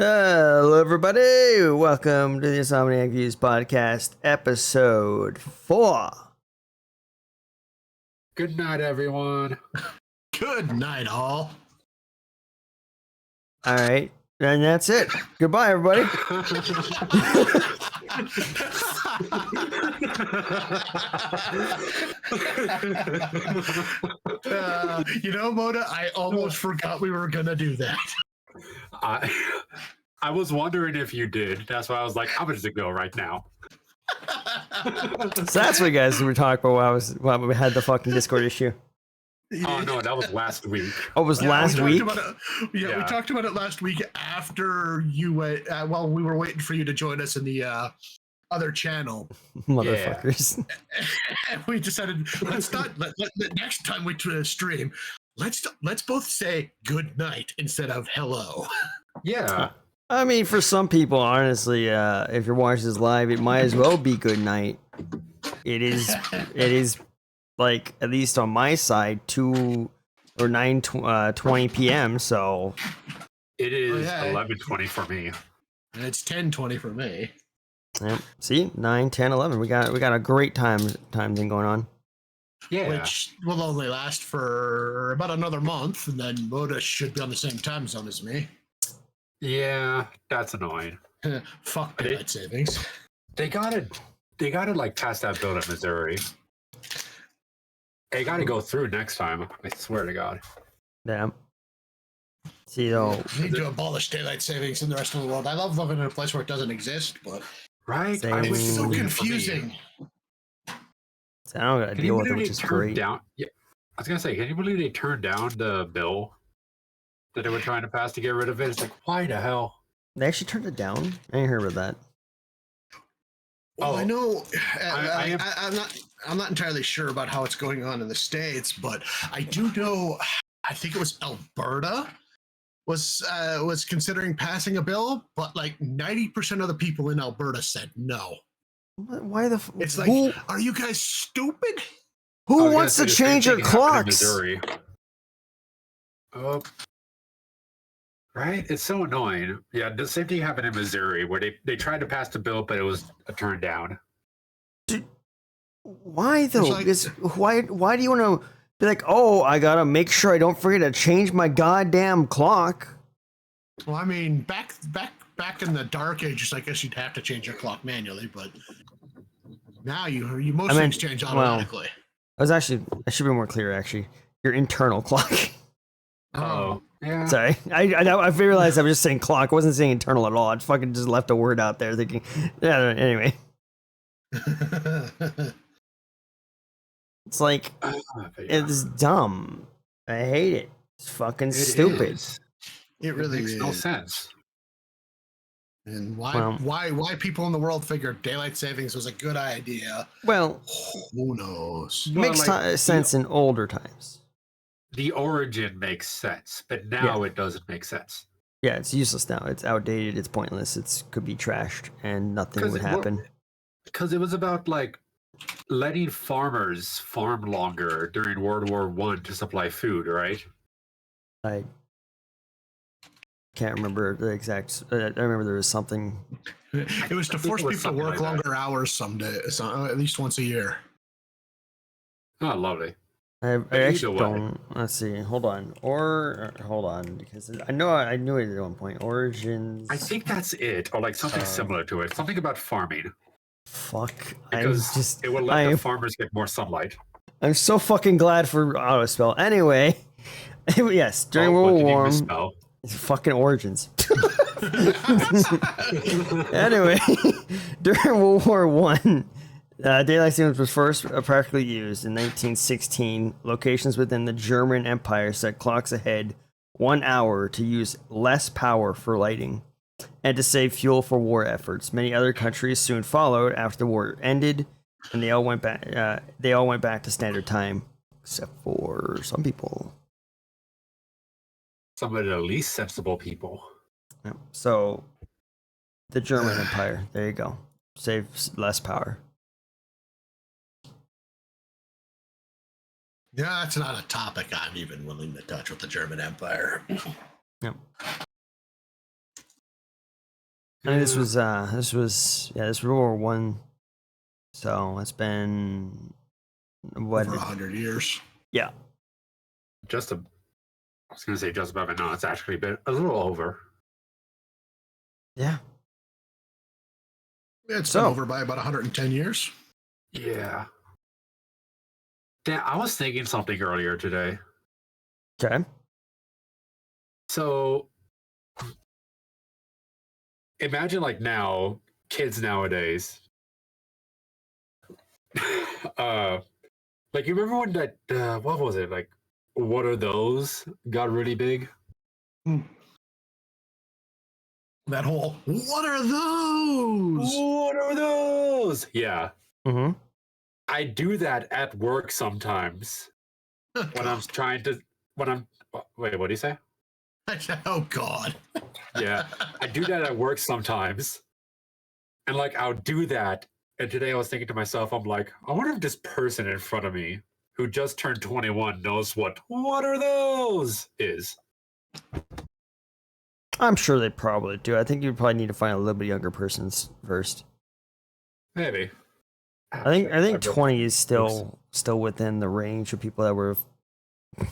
Hello, everybody. Welcome to the Insomniac Views podcast, episode 4. Good night, everyone. Good night, all. All right, and that's it. Goodbye, everybody. Moda, I almost forgot we were gonna do that. I was wondering if you did. That's why I was like, I'm gonna just go right now. So that's what you guys were talking about while we had the fucking Discord issue. Oh no, that was last week. Oh, it was last week? We talked about it last week after you went. We were waiting for you to join us in the other channel. Motherfuckers. And we decided let's not. Next time we stream, let's both say good night instead of hello. Yeah. I mean, for some people, honestly, if you're watching this live, it might as well be good night. It is like, at least on my side, 2 or 20 p.m. So it is 11:20 for me, and it's 10:20 for me. Yep. See, 9, 10, 11. We got a great time thing going on. Yeah, which will only last for about another month, and then Moda should be on the same time zone as me. Yeah, that's annoying. Fuck daylight savings. They gotta like pass that bill in Missouri. They gotta go through next time. I swear to God. Damn. See, though, we need to abolish daylight savings in the rest of the world. I love living in a place where it doesn't exist, but right, it's so confusing. So I don't gotta deal with it, which is great. Down, yeah, I was gonna say, can you believe they turned down the bill that they were trying to pass to get rid of it? It's like, why the hell? They actually turned it down? I ain't heard about that. Well, I know. I'm not entirely sure about how it's going on in the States, but I do know. I think it was Alberta was considering passing a bill, but like 90% of the people in Alberta said no. Why the? It's like, are you guys stupid? Who wants to change your clocks? Oh. Right? It's so annoying. Yeah, the same thing happened in Missouri where they tried to pass the bill, but it was turned down. Dude, why though? Why do you want to be like, oh, I gotta make sure I don't forget to change my goddamn clock? Well, I mean, back in the dark ages, I guess you'd have to change your clock manually, but now most things change automatically. I should be more clear actually. Your internal clock. Oh. Yeah. Sorry, I realized I was just saying clock. I wasn't saying internal at all. I fucking just left a word out there thinking. Yeah. Anyway, it's like it's dumb. I hate it. It's fucking stupid. It really makes no sense. And why people in the world figured daylight savings was a good idea? Well, who knows? Makes sense in older times. The origin makes sense, but now it doesn't make sense. Yeah, it's useless now. It's outdated. It's pointless. It could be trashed, and nothing would happen. Because it was about like letting farmers farm longer during World War I to supply food, right? I can't remember the exact. I remember there was something. It was to force people to work longer hours someday, at least once a year. Oh, lovely. I actually don't. Let's see. Hold on, because I knew it at one point. Origins. I think that's it, or like something similar to it. Something about farming. Fuck. Because it will let the farmers get more sunlight. I'm so fucking glad for autospell. Anyway, yes, during World War I. Fucking Origins. Anyway, during World War I. Daylight savings was first practically used in 1916. Locations within the German Empire set clocks ahead 1 hour to use less power for lighting and to save fuel for war efforts. Many other countries soon followed after the war ended, and they all went back to standard time, except for some people. Some of the least sensible people. Yeah. So, the German Empire. There you go. Saves less power. Yeah, that's not a topic I'm even willing to touch with the German Empire. Yep. I mean, this was World War One. So it's been what? Over 100 years. Yeah. I was gonna say just about, but no, it's actually been a little over. Yeah. It's been over by about 110 years. Yeah. Dan, I was thinking something earlier today. Okay. So imagine like now, kids nowadays. Like you remember when that what was it? Like what are those got really big? That whole what are those? What are those? Yeah. Mm-hmm. I do that at work sometimes when I'm trying to wait, what do you say? Oh God. Yeah. I do that at work sometimes. And like I'll do that. And today I was thinking to myself, I'm like, I wonder if this person in front of me who just turned 21 knows what are those is. I'm sure they probably do. I think you probably need to find a little bit younger persons first. Maybe. I think 20 is still within the range of people that were. I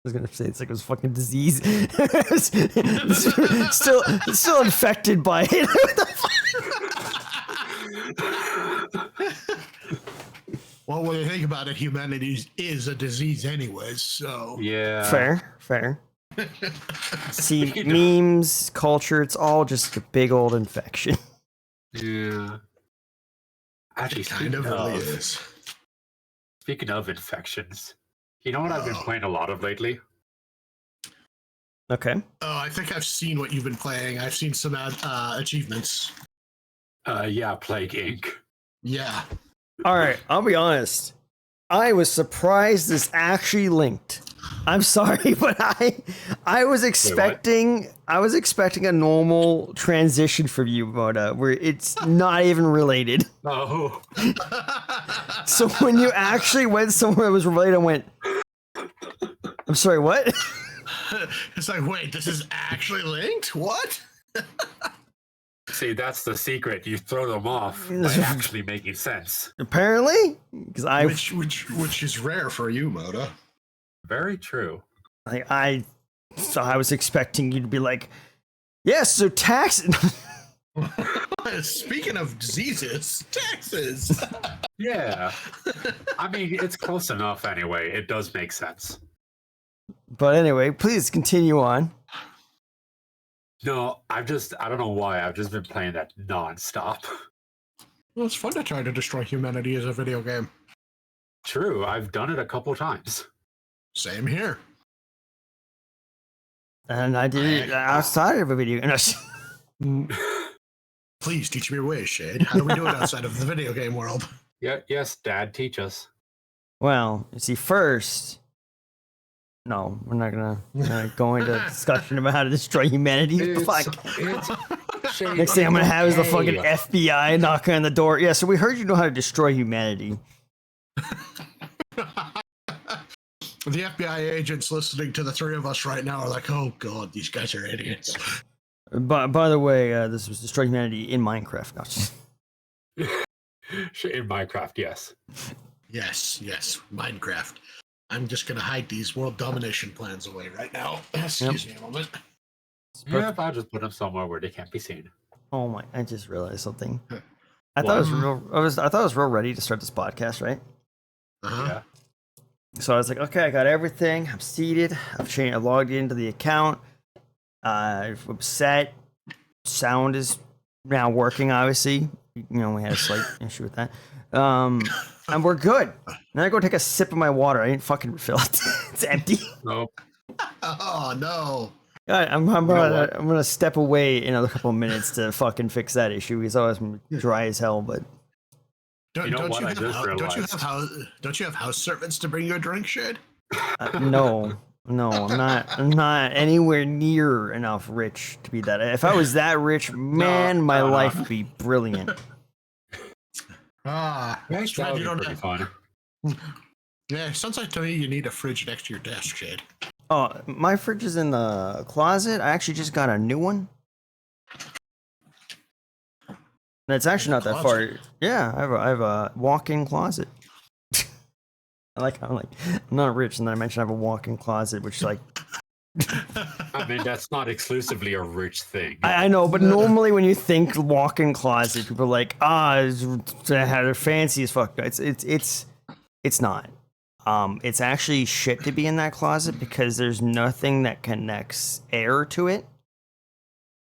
was gonna say it's like it was fucking disease. still infected by it. What the fuck? Well, when you think about it, humanity is a disease anyways, so... Yeah. Fair. See, memes, culture, it's all just a big old infection. Yeah. Actually, kind of really is. Speaking of infections, you know what I've been playing a lot of lately? Okay. Oh, I think I've seen what you've been playing. I've seen some achievements. Yeah, Plague Inc. Yeah. All right, I'll be honest. I was surprised this actually linked. I'm sorry, but I was expecting a normal transition for you, Moda, where it's not even related. Oh. So when you actually went somewhere that was related, I went, I'm sorry, what? It's like, wait, this is actually linked? What? See, that's the secret. You throw them off by actually making sense. Apparently, because which is rare for you, Moda. Very true. I was expecting you to be like, yes, so tax. Speaking of diseases, taxes. Yeah. I mean, it's close enough anyway. It does make sense. But anyway, please continue on. No, I don't know why. I've just been playing that nonstop. Well, it's fun to try to destroy humanity as a video game. True, I've done it a couple times. Same here. And I did it outside of a video game. Please teach me your ways, Shade. How do we do it outside of the video game world? Yeah, yes, Dad, teach us. Well, you see, first... No, we're not gonna go into a discussion about how to destroy humanity. Fuck. Next thing I'm gonna have is the fucking FBI knocking on the door. Yeah, so we heard you know how to destroy humanity. The FBI agents listening to the three of us right now are like, oh God, these guys are idiots. By the way, this was destroy humanity in Minecraft. No, in Minecraft, yes. Yes, Minecraft. I'm just going to hide these world domination plans away right now. Excuse me a moment. Yeah, I'll just put them somewhere where they can't be seen. Oh my, I just realized something. I thought I was real ready to start this podcast, right? Uh-huh. Yeah. So I was like, okay, I got everything. I'm seated. I logged into the account. I'm set. Sound is now working, obviously. You know, we had a slight issue with that. And we're good. Then I go take a sip of my water. I didn't fucking refill it. It's empty. Nope. Oh no. I'm gonna step away in a couple of minutes to fucking fix that issue because I was dry as hell. But don't you have house servants to bring you a drink, Shade? No, I'm not anywhere near enough rich to be that. If I was that rich, man, my life would be brilliant. That would be pretty fun. Yeah, sounds like to me you need a fridge next to your desk, Shade. Oh, my fridge is in the closet. I actually just got a new one. That's actually not that far. Yeah, I have a walk-in closet. I'm not rich, and then I mentioned I have a walk-in closet, which like. I mean, that's not exclusively a rich thing. I know, but normally when you think walk-in closet, people are like, it's had a fancy as fuck. It's not. It's actually shit to be in that closet because there's nothing that connects air to it.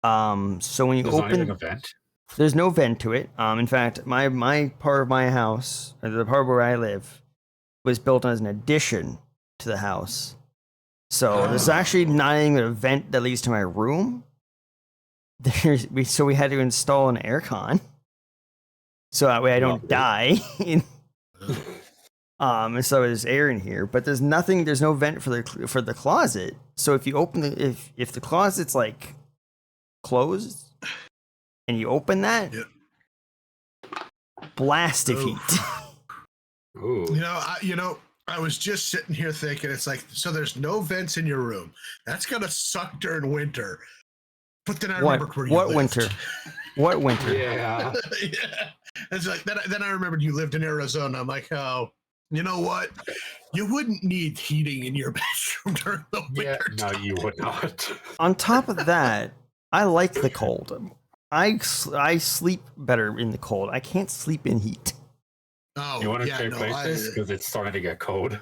So when you There's open, not even a vent. there's no vent to it. In fact, my part of my house, or the part where I live, was built as an addition to the house. So there's actually not even a vent that leads to my room. So we had to install an aircon, so that way I don't die. And so there's air in here, but there's no vent for the closet. So if you open if the closet's like closed and you open that, blast of heat. Ooh. I was just sitting here thinking, it's like, so there's no vents in your room. That's gonna suck during winter. But then I remembered where you lived. Winter? What winter? Yeah. Yeah. It's like then I remembered you lived in Arizona. I'm like, oh, you know what? You wouldn't need heating in your bedroom during the winter. Yeah, no, you would not. On top of that, I like the cold. I sleep better in the cold. I can't sleep in heat. Oh, you want to trade places because it's starting to get cold.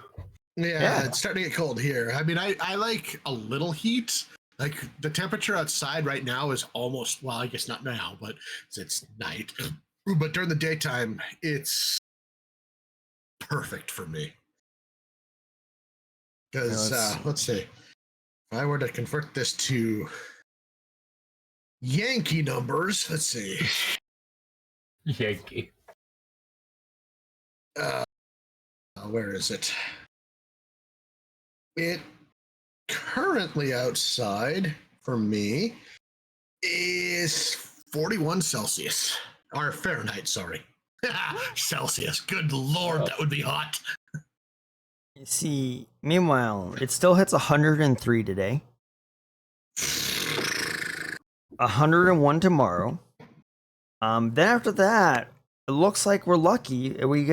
Yeah, it's starting to get cold here. I mean, I like a little heat. Like the temperature outside right now is almost, well, I guess not now, but it's night. But during the daytime, it's perfect for me. Because let's see, if I were to convert this to Yankee numbers, let's see. Yankee. Where is it? It currently outside for me is 41 Celsius. Or Fahrenheit, sorry. Celsius. Good Lord, that would be hot. You see, meanwhile, it still hits 103 today. 101 tomorrow. Then after that, it looks like we're lucky. We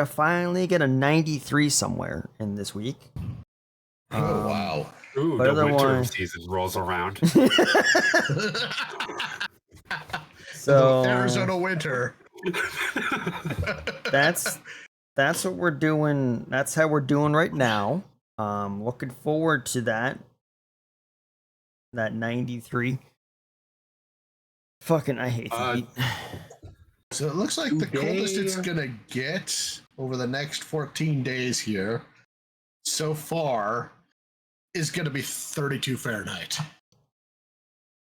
finally get a 93 somewhere in this week. Oh wow! Ooh, the winter season rolls around. So Arizona winter. That's what we're doing. That's how we're doing right now. Looking forward to that 93. Fucking, I hate the heat. So it looks like the coldest it's gonna get over the next 14 days here so far is gonna be 32 Fahrenheit.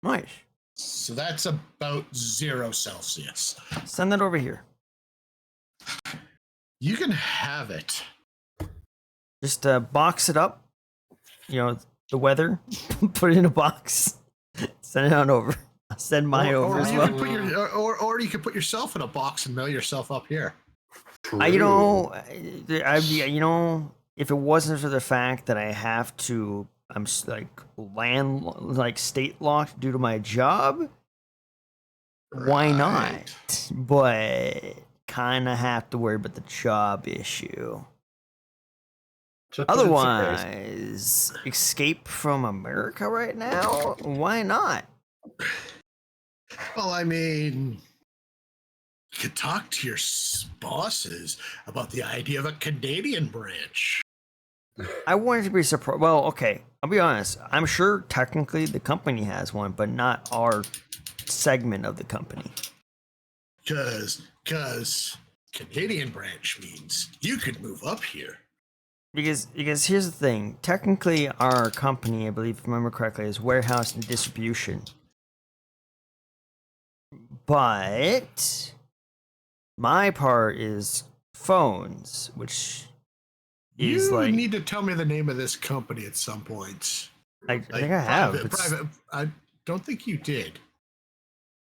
Nice. So that's about 0 Celsius. Send that over here. You can have it. Just box it up. The weather. Put it in a box. Send it on over. I'll send mine over as well. Or you could put yourself in a box and mail yourself up here. If it wasn't for the fact that I have to, I'm state locked due to my job. Why not? But kind of have to worry about the job issue. Otherwise, escape from America right now? Why not? Well, I mean, you could talk to your bosses about the idea of a Canadian branch. I wanted to be surprised. Well, okay, I'll be honest. I'm sure technically the company has one, but not our segment of the company. Because Canadian branch means you could move up here. Because here's the thing. Technically, our company, I believe, if I remember correctly, is warehouse and distribution. But my part is phones, which is you need to tell me the name of this company at some point. I think I have. Private. I don't think you did.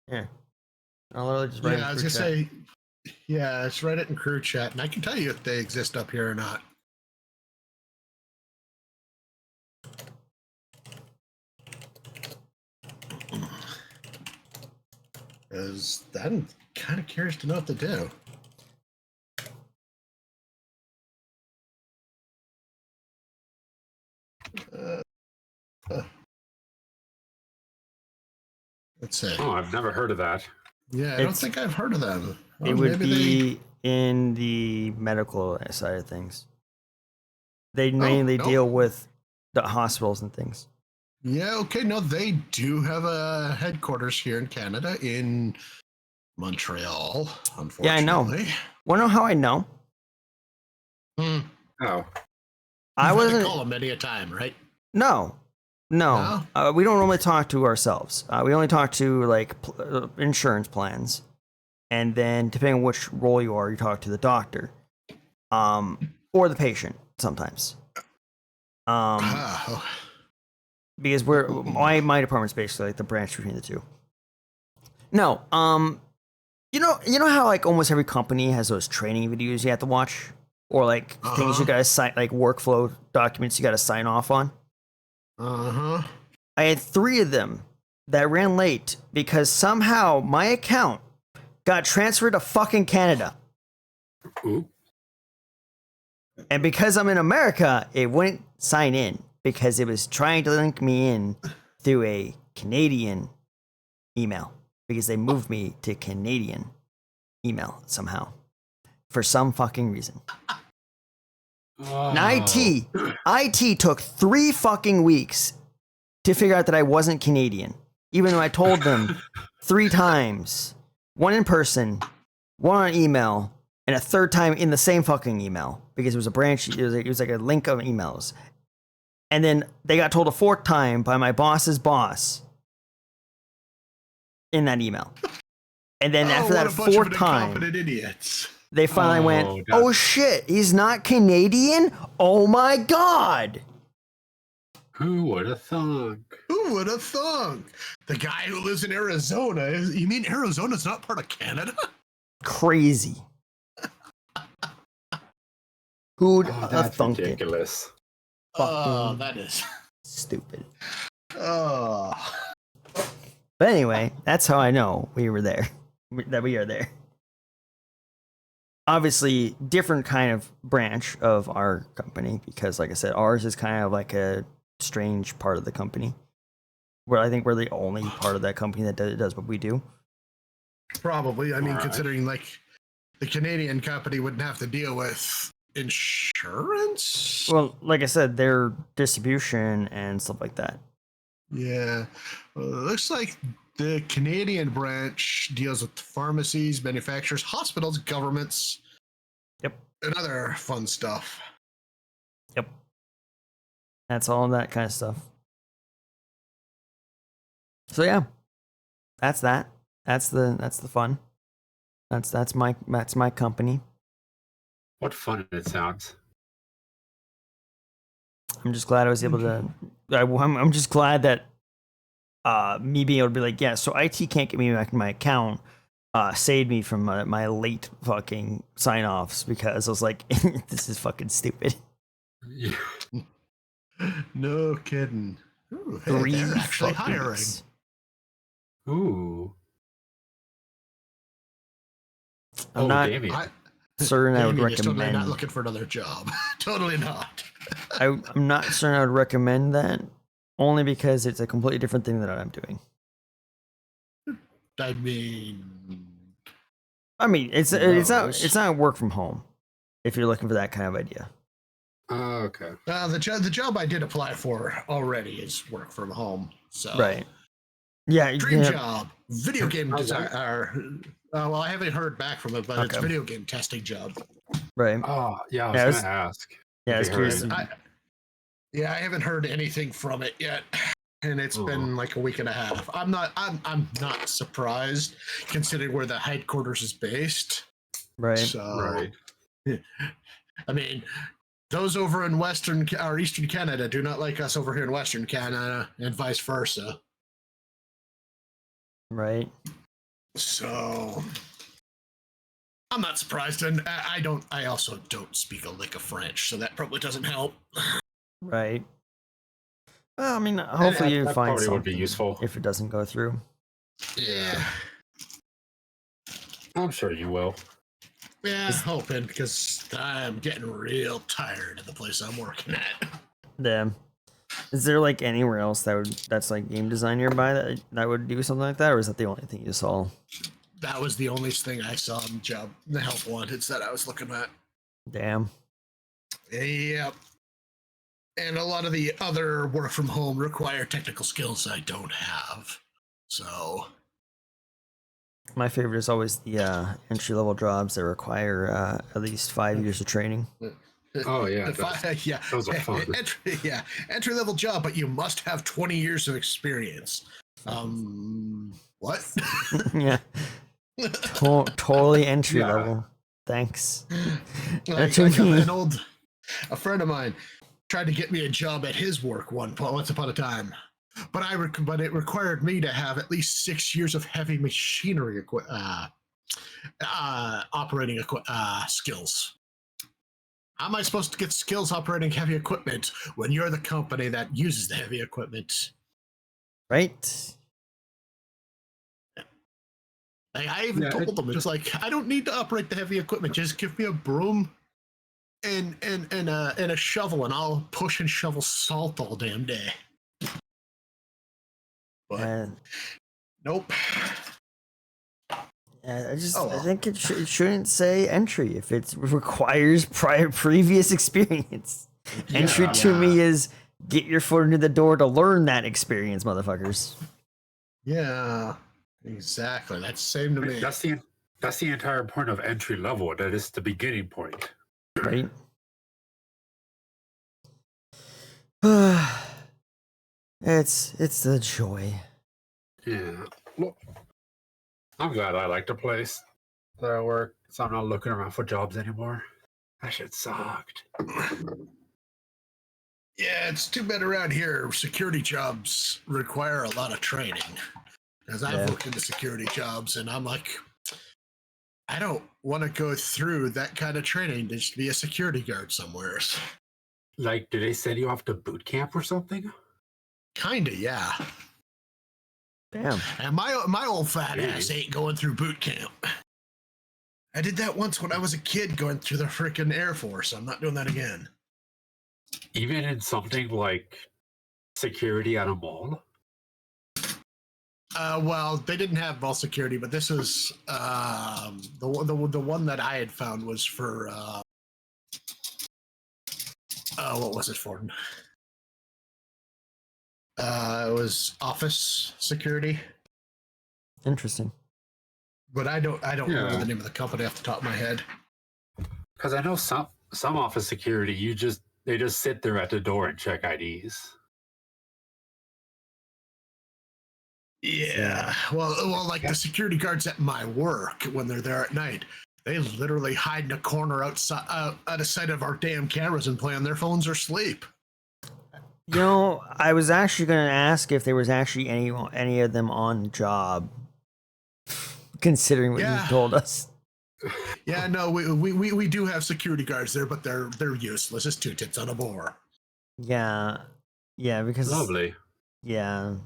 Yeah. I'll literally just write it in I was gonna say, yeah, it's write it in crew chat, and I can tell you if they exist up here or not. Because I'm kind of curious to know what to do. Let's see. Oh, I've never heard of that. Yeah, I don't think I've heard of them. It would be in the medical side of things. They mainly deal with the hospitals and things. Yeah, okay. No, they do have a headquarters here in Canada, in Montreal, unfortunately. Yeah, I know. Want to know how I know? Oh. I wasn't call them many a time, right? No. We don't normally talk to ourselves. We only talk to like insurance plans, and then depending on which role you are, you talk to the doctor, or the patient sometimes. Because my department's basically like the branch between the two. No, you know how like almost every company has those training videos you have to watch, or like things you gotta sign, like workflow documents you gotta sign off on. I had 3 of them that ran late because somehow my account got transferred to fucking Canada. Ooh. And because I'm in America, it wouldn't sign in because it was trying to link me in through a Canadian email because they moved me to Canadian email somehow for some fucking reason. And IT took 3 fucking weeks to figure out that I wasn't Canadian, even though I told them 3 times, 1 in person, 1 on email, and a 3rd time in the same fucking email because it was a branch. It was like a link of emails, and then they got told a 4th time by my boss's boss in that email, and then after that 4th time, idiots. They finally went, oh shit, he's not Canadian? Oh my god! Who would have thunk? Who would have thunk? The guy who lives in Arizona. You mean Arizona's not part of Canada? Crazy. Who'd have thunk it? Ridiculous. Oh, that is stupid. Oh. But anyway, that's how I know we were there. That we are there. Obviously, different kind of branch of our company because, like I said, ours is kind of like a strange part of the company. Where I think we're the only part of that company that does what we do. Probably. I mean, considering like the Canadian company wouldn't have to deal with insurance. Well, like I said, their distribution and stuff like that. Yeah. Well, it looks like the Canadian branch deals with pharmacies, manufacturers, hospitals, governments. Yep. And other fun stuff. Yep. That's all that kind of stuff. So yeah. That's that. That's the fun. That's my company. What fun it sounds. I'm just glad I was able to I'm just glad that me being able to be like, yeah, so IT can't get me back in my account, saved me from my late fucking sign-offs because I was like, this is fucking stupid. Yeah. No kidding. Ooh, hey, 3 they're actually fucking hiring. weeks. Ooh. I'm not certain I would recommend. Totally not looking for another job. Totally not. I'm not certain I would recommend that, only because it's a completely different thing than what I'm doing. I mean, it's not work from home if you're looking for that kind of idea. Okay. The job I did apply for already is work from home. So right. Yeah. Dream job. Video game designer. Well, I haven't heard back from it, but it's video game testing job. Right. Oh, yeah, I was going to ask. Yeah, I was curious. I haven't heard anything from it yet, and it's been like a week and a half. I'm not surprised considering where the headquarters is based. Right. So, I mean, those over in Western or Eastern Canada do not like us over here in Western Canada, and vice versa. Right. So I'm not surprised, and I also don't speak a lick of French, so that probably doesn't help. Right. Well, I mean, hopefully you find something would be useful if it doesn't go through. Yeah. I'm sure you will. Yeah, hoping, because I'm getting real tired of the place I'm working at. Damn. Is there like anywhere else that's like game design nearby that would do something like that, or is that the only thing you saw? That was the only thing I saw in the help wanteds that I was looking at. Damn. Yep. And a lot of the other work from home require technical skills I don't have. So My favorite is always the entry level jobs that require at least 5 years of training. Oh yeah, yeah. Those are fun. Entry level job, but you must have 20 years of experience. What? Yeah. Totally entry level. Thanks. Like, a friend of mine tried to get me a job at his work once upon a time, but it required me to have at least 6 years of heavy machinery operating skills. How am I supposed to get skills operating heavy equipment when you're the company that uses the heavy equipment? Right. Like, I even told them, it's like, I don't need to operate the heavy equipment. Just give me a broom and a shovel, and I'll push and shovel salt all damn day. But nope. I think it shouldn't say entry if it requires previous experience. Entry to me is get your foot into the door to learn that experience, motherfuckers. Yeah, exactly. That's the same to me. That's the entire point of entry level. That is the beginning point. Right. It's the joy. Yeah. Well, I'm glad I like the place that I work, so I'm not looking around for jobs anymore. That shit sucked. Yeah, it's too bad around here. Security jobs require a lot of training. Because I've worked into security jobs, and I'm like, I don't want to go through that kind of training to just be a security guard somewhere. Like, did they send you off to boot camp or something? Kinda, yeah. Damn. And my old fat ass ain't going through boot camp. I did that once when I was a kid going through the freaking Air Force. I'm not doing that again. Even in something like security at a mall? Well, they didn't have mall security, but this was the one that I had found was for what was it for? It was office security. Interesting. But I don't remember the name of the company off the top of my head. Because I know some office security, they just sit there at the door and check IDs. Yeah. Well, like the security guards at my work, when they're there at night, they literally hide in a corner outside, out of sight of our damn cameras and play on their phones or sleep. You know, I was actually going to ask if there was actually any of them on job, considering what you told us. Yeah, no, we do have security guards there, but they're useless as two tits on a boar. Yeah, because lovely. Yeah,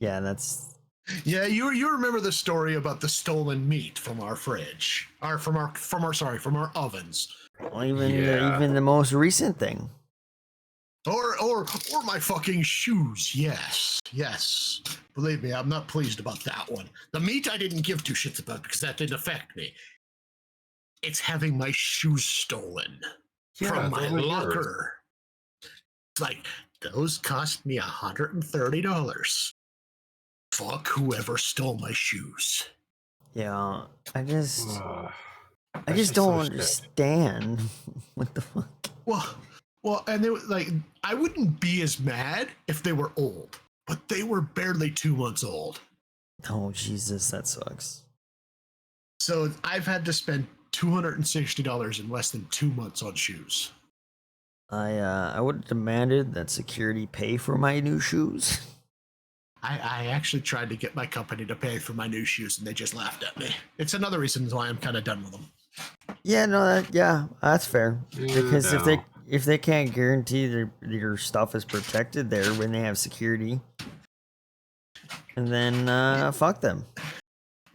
you remember the story about the stolen meat from our fridge, or from our ovens. Well, even the most recent thing. Or my fucking shoes. Yes. Believe me, I'm not pleased about that one. The meat I didn't give two shits about because that didn't affect me. It's having my shoes stolen from my locker. It's like, those cost me $130. Fuck whoever stole my shoes. Yeah, I just don't understand. What the fuck? Well, and they were like, I wouldn't be as mad if they were old, but they were barely 2 months old. Oh, Jesus, that sucks. So I've had to spend $260 in less than 2 months on shoes. I would have demanded that security pay for my new shoes. I actually tried to get my company to pay for my new shoes, and they just laughed at me. It's another reason why I'm kind of done with them. Yeah, no, that's fair. Because if they can't guarantee your stuff is protected there when they have security, and then fuck them.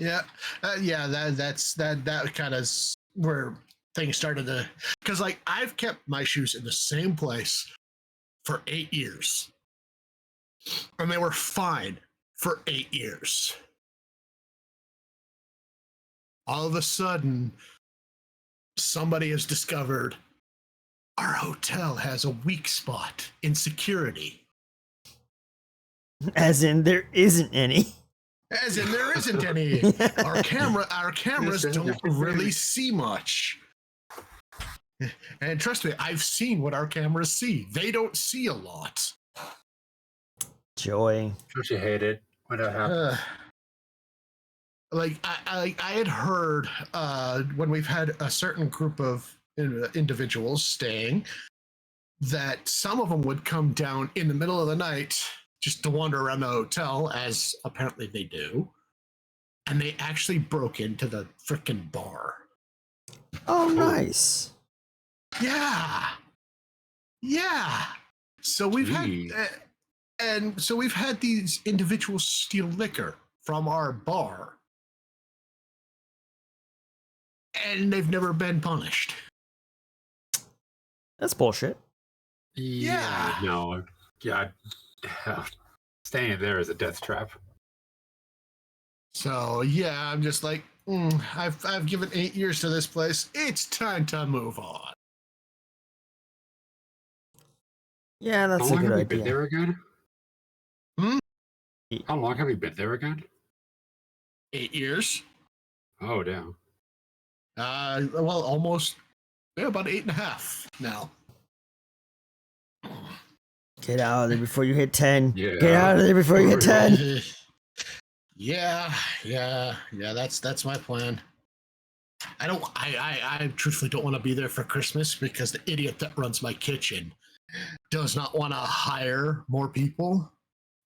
Yeah, that kind of where things started to, because like I've kept my shoes in the same place for 8 years, and they were fine for 8 years. All of a sudden, somebody has discovered our hotel has a weak spot in security. As in, there isn't any. As in, there isn't any. Our cameras don't really see much. And trust me, I've seen what our cameras see. They don't see a lot. Joy. Don't you hate it when that happens? Like I had heard when we've had a certain group of individuals staying, that some of them would come down in the middle of the night just to wander around the hotel, as apparently they do, and they actually broke into the frickin' bar. Oh, nice. Yeah. So we've had these individuals steal liquor from our bar, and they've never been punished. That's bullshit. Yeah. No. Yeah. Staying there is a death trap. So yeah, I'm just like, I've given 8 years to this place. It's time to move on. Yeah, that's How a long good have you idea. been there again? How long have you been there again? 8 years. Oh, damn. Well, almost. Yeah, about 8.5 now. Get out of there before you hit 10. Yeah. Get out of there before you hit 10. Yeah. That's my plan. I truthfully don't want to be there for Christmas because the idiot that runs my kitchen does not want to hire more people,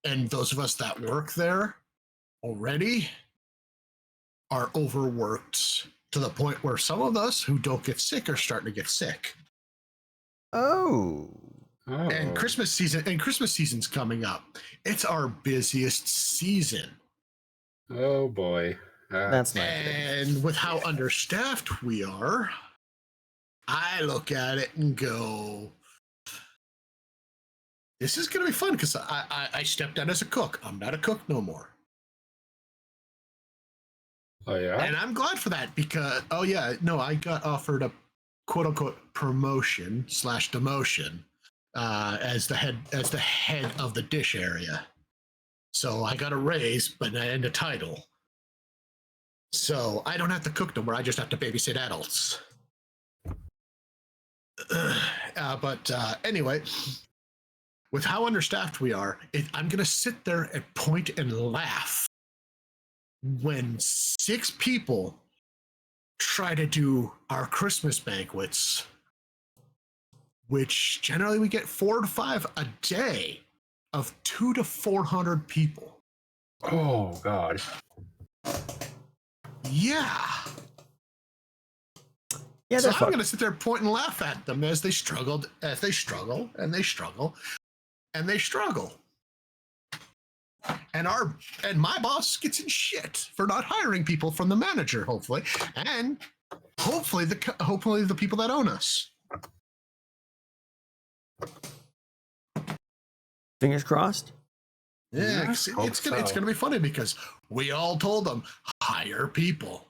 and those of us that work there already are overworked to the point where some of us who don't get sick are starting to get sick. Oh. And Christmas season's coming up. It's our busiest season. Oh boy. That's not good. And with how understaffed we are, I look at it and go, this is going to be fun, because I stepped down as a cook. I'm not a cook no more. Oh yeah. And I'm glad for that, because I got offered a quote unquote promotion / demotion as the head of the dish area. So I got a raise, and a title. So I don't have to cook no more. I just have to babysit adults. Anyway, with how understaffed we are, I'm going to sit there and point and laugh when 6 people try to do our Christmas banquets, which generally we get 4 to 5 a day of 200 to 400 people. Oh God. Yeah. Yeah, So I'm going to sit there, point and laugh at them as they struggle, and they struggle. And my boss gets in shit for not hiring people from the manager, hopefully, and hopefully the people that own us. Fingers crossed. Yeah, it's gonna be funny because we all told them hire people.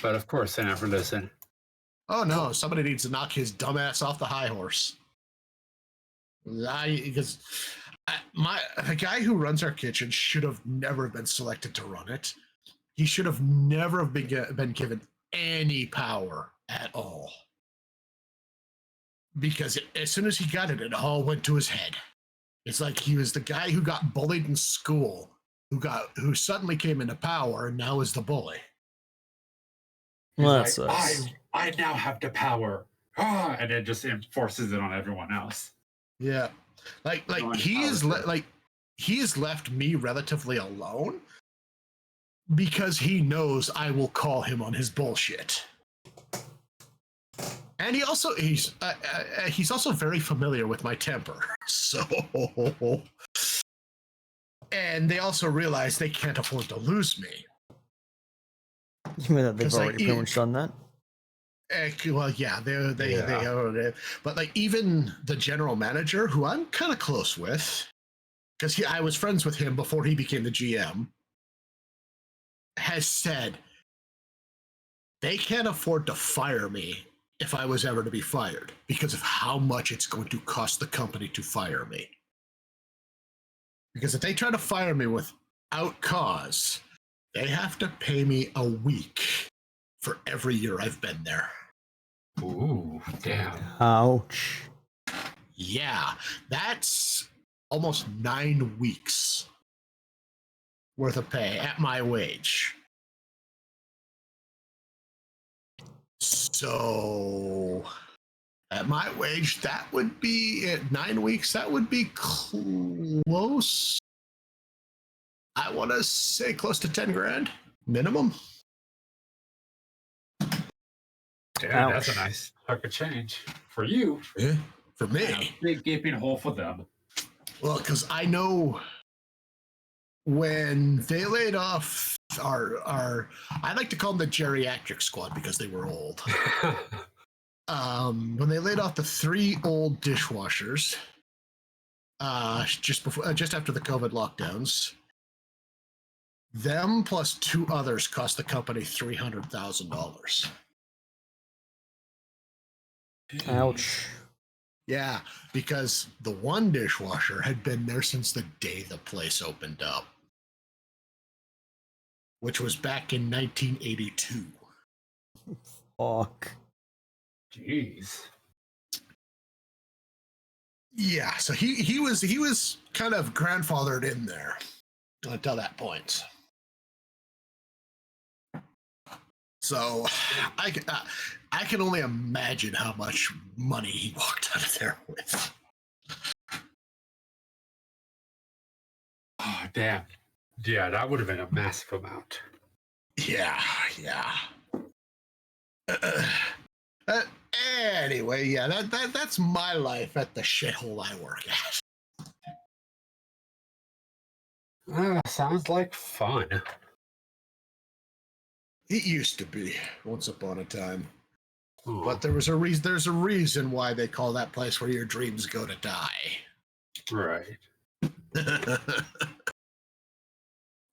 But of course, they never listen. Oh no! Somebody needs to knock his dumbass off the high horse. The guy who runs our kitchen should have never been selected to run it. He should have never been given any power at all. Because as soon as he got it, it all went to his head. It's like he was the guy who got bullied in school, who suddenly came into power and now is the bully. Well, He's like, I now have the power, and it just enforces it on everyone else. Yeah, like he has left me relatively alone because he knows I will call him on his bullshit. And he's also very familiar with my temper. So And they also realize they can't afford to lose me. You mean that they've already pretty much done that? Well, yeah, they already. But like even the general manager, who I'm kind of close with, because I was friends with him before he became the GM, has said they can't afford to fire me if I was ever to be fired because of how much it's going to cost the company to fire me. Because if they try to fire me without cause, they have to pay me a week for every year I've been there. Ooh, damn. Ouch. Yeah, that's almost 9 weeks worth of pay at my wage. So at my wage, that would be at 9 weeks, that would be close. I want to say close to 10 grand minimum. Damn, that's a nice chunk of change for you. Yeah, for me. And a big gaping hole for them. Well, because I know when they laid off our I like to call them the geriatric squad because they were old. When they laid off the 3 old dishwashers, just after the COVID lockdowns, them plus 2 others cost the company $300,000. Ouch. Yeah, because the one dishwasher had been there since the day the place opened up, which was back in 1982. Fuck. Jeez. Yeah, so he was kind of grandfathered in there until that point. So I can only imagine how much money he walked out of there with. Oh, damn. Yeah, that would have been a massive amount. Yeah. Anyway, yeah, that's my life at the shithole I work at. Sounds like fun. It used to be once upon a time. Ooh. But there's a reason why they call that place where your dreams go to die. Right.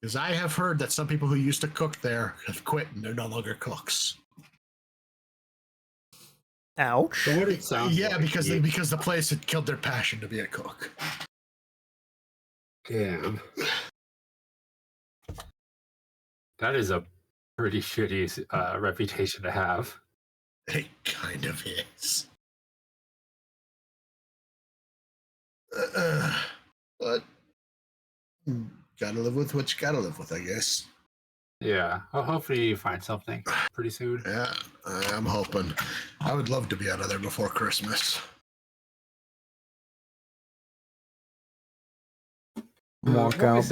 Because I have heard that some people who used to cook there have quit and they're no longer cooks. Ouch. So what it sounds Yeah, like, because the place had killed their passion to be a cook. Damn. That is a pretty shitty reputation to have. It kind of is. But gotta live with what you gotta live with, I guess. Yeah. Well, hopefully you find something pretty soon. Yeah, I'm hoping. I would love to be out of there before Christmas. Walk out.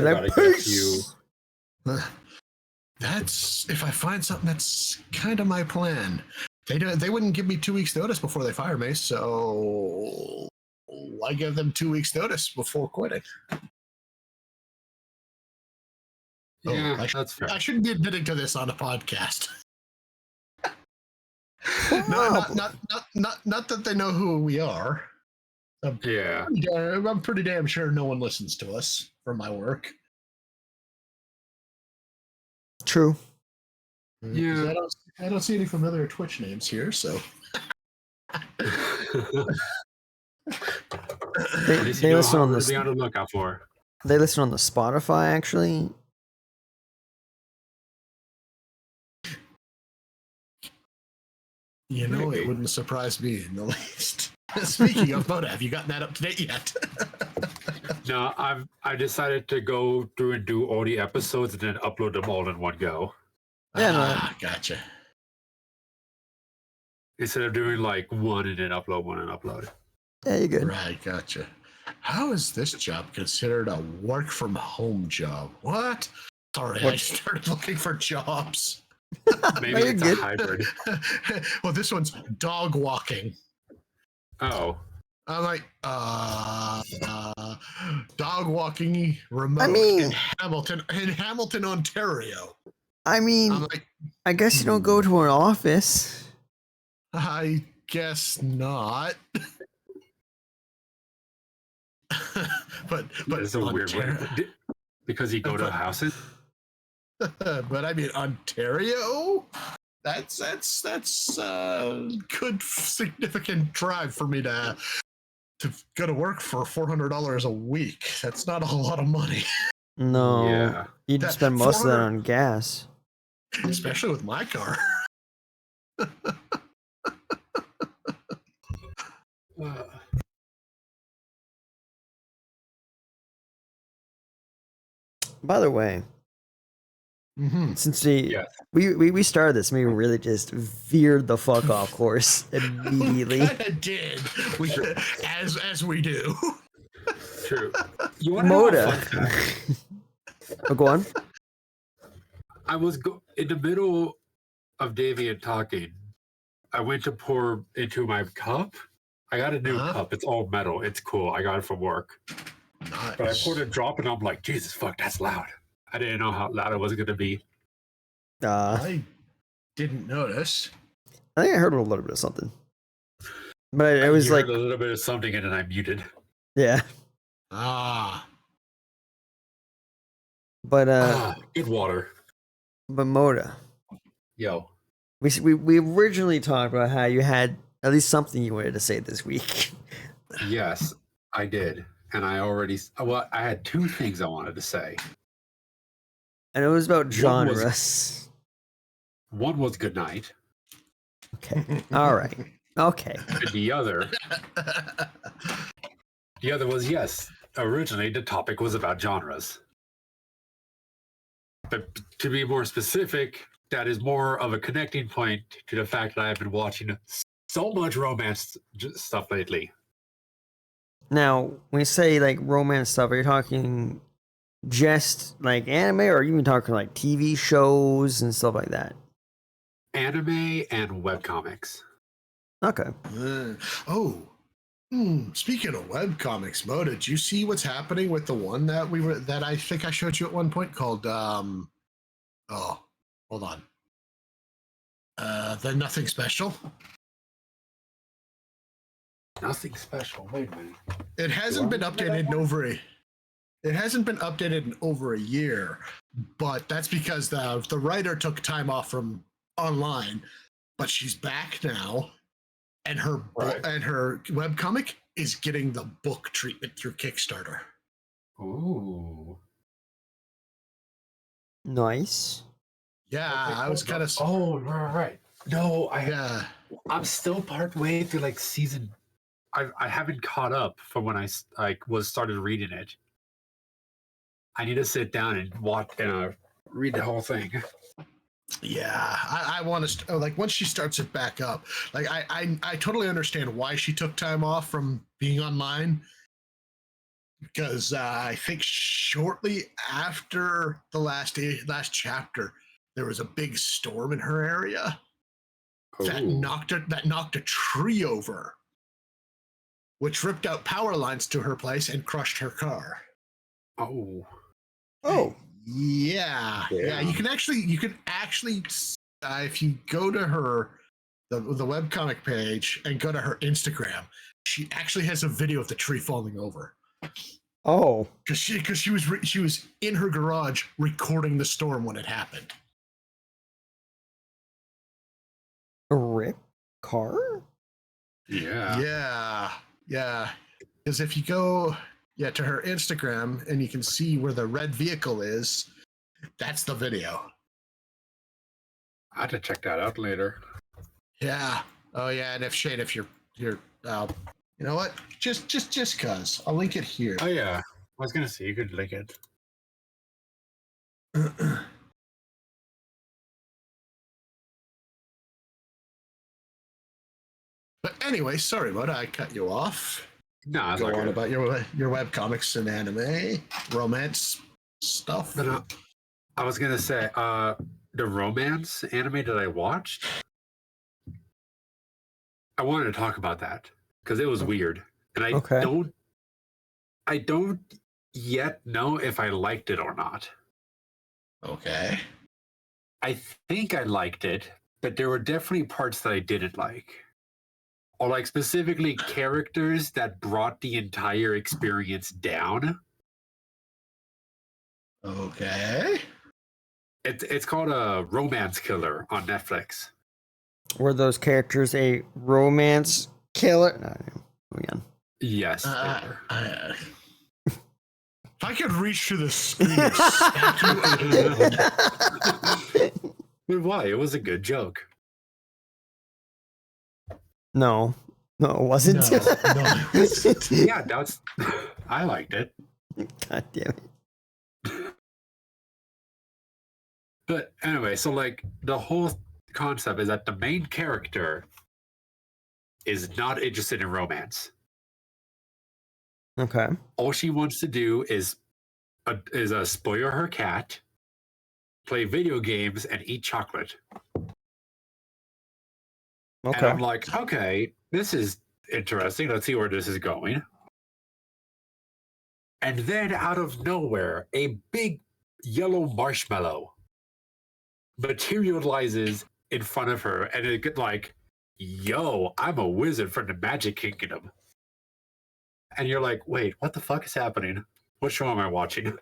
That's if I find something, that's kind of my plan. They wouldn't give me 2 weeks notice before they fire me, so I give them 2 weeks notice before quitting. Yeah, that's fair. I shouldn't be admitting to this on a podcast. Not that they know who we are. Yeah. I'm pretty damn sure no one listens to us for my work. True. Yeah. I don't see any familiar Twitch names here, so. They listen on be on the lookout for. They listen on the Spotify, actually. You know, Maybe. It wouldn't surprise me in the least. Speaking of Moda, have you gotten that up to date yet? No, I decided to go through and do all the episodes and then upload them all in one go. Yeah, gotcha. Instead of doing like one and then upload, one and upload. Yeah, you're good. Right, gotcha. How is this job considered a work from home job? What? Sorry, I started looking for jobs. Maybe it's a hybrid. Well, this one's dog walking. Oh. I'm like, dog walking remote I mean, in Hamilton, Ontario. I mean, I'm like, I guess you don't go to an office. I guess not. but it's a weird way. Because you go to houses. But I mean, Ontario. That's good significant drive for me to go to work for $400 a week. That's not a whole lot of money. No, Yeah. you'd spend most of that on gas, especially with my car. By the way, since we started this, we really just veered the fuck off course immediately. We kind of did, as we do. True. You want Moda. Oh, go on. I was in the middle of Davian talking. I went to pour into my cup. I got a new cup. It's all metal. It's cool. I got it from work. Nice. But I poured a drop and I'm like, Jesus fuck, that's loud. I didn't know how loud it was going to be. I didn't notice. I think I heard a little bit of something. But it was like a little bit of something and then I muted. Yeah. But good water. But Moda. Yo. We originally talked about how you had at least something you wanted to say this week. Yes, I did. And I had two things I wanted to say. And it was about genres. One was good night. Okay. All right. Okay. And the other was, yes, originally the topic was about genres. But to be more specific, that is more of a connecting point to the fact that I've been watching so much romance stuff lately. Now, when you say like romance stuff, are you talking just like anime, or are you even talking like TV shows and stuff like that? Anime and webcomics. Okay. Speaking of webcomics, Mo, did you see what's happening with the one that I think I showed you at one point called hold on. The Nothing Special? Nothing special. Wait a minute. It hasn't been updated in over a year, but that's because the writer took time off from online, but she's back now, and her webcomic is getting the book treatment through Kickstarter. Ooh. Nice. Yeah, I was kind of. Oh, right. No, I'm still part way through like season. I haven't caught up from when I started reading it. I need to sit down and watch and read the whole thing. Yeah, I want to like once she starts it back up. Like I totally understand why she took time off from being online, because I think shortly after the last chapter, there was a big storm in her area that knocked a tree over, which ripped out power lines to her place and crushed her car. Oh. Yeah. You can actually if you go to her the webcomic page and go to her Instagram, she actually has a video of the tree falling over. Oh. Because she was in her garage recording the storm when it happened. A rip car? Yeah. Because if you go to her Instagram and you can see where the red vehicle is, that's the video. I have to check that out later. Yeah. Oh yeah, and if you're you know what? Just cause I'll link it here. Oh yeah. I was gonna say you could link it. But anyway, sorry, Moda, I cut you off. No, go on about your webcomics and anime, romance stuff. But, I was gonna say, the romance anime that I watched, I wanted to talk about that because it was weird. And I don't yet know if I liked it or not. Okay. I think I liked it, but there were definitely parts that I didn't like. Or like specifically characters that brought the entire experience down. Okay. It's called a Romance Killer on Netflix. Were those characters a romance killer? No, moving on. Yes. If I could reach to the screen, But why? It was a good joke. No, it wasn't. No, it wasn't. Yeah, that's. I liked it. God damn it. But anyway, so like the whole concept is that the main character is not interested in romance. Okay. All she wants to do is spoil her cat, play video games, and eat chocolate. Okay. And I'm like, okay, this is interesting. Let's see where this is going. And then out of nowhere, a big yellow marshmallow materializes in front of her, and it like, yo, I'm a wizard from the Magic Kingdom. And you're like, wait, what the fuck is happening? What show am I watching?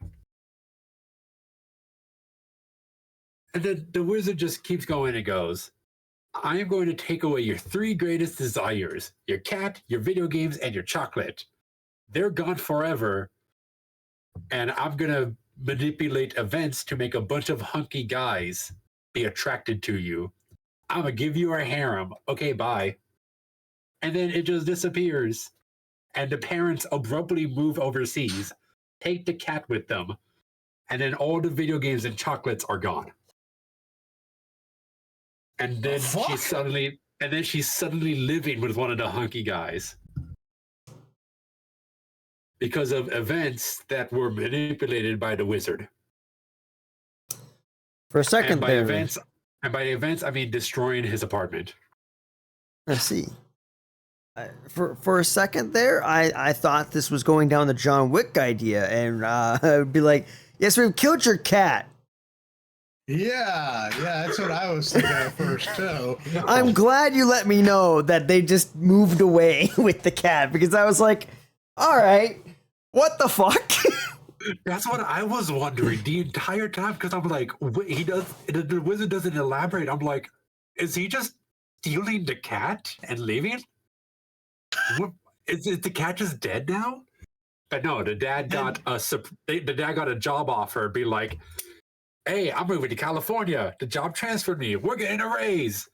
And then the wizard just keeps going and goes, I am going to take away your 3 greatest desires: your cat, your video games, and your chocolate. They're gone forever. And I'm going to manipulate events to make a bunch of hunky guys be attracted to you. I'm going to give you a harem. Okay, bye. And then it just disappears. And the parents abruptly move overseas, take the cat with them, and then all the video games and chocolates are gone. And then she's suddenly living with one of the hunky guys because of events that were manipulated by the wizard. For a second and by there. events, I mean destroying his apartment. Let's see. For a second there, I thought this was going down the John Wick idea, and I would be like, yes, we've killed your cat. Yeah, that's what I was thinking at first too. I'm glad you let me know that they just moved away with the cat, because I was like, all right, what the fuck? That's what I was wondering the entire time, because I'm like, the wizard doesn't elaborate. I'm like, is he just stealing the cat and leaving? Is the cat just dead now? But no, the dad got a job offer. Be like, hey, I'm moving to California. The job transferred me. We're getting a raise.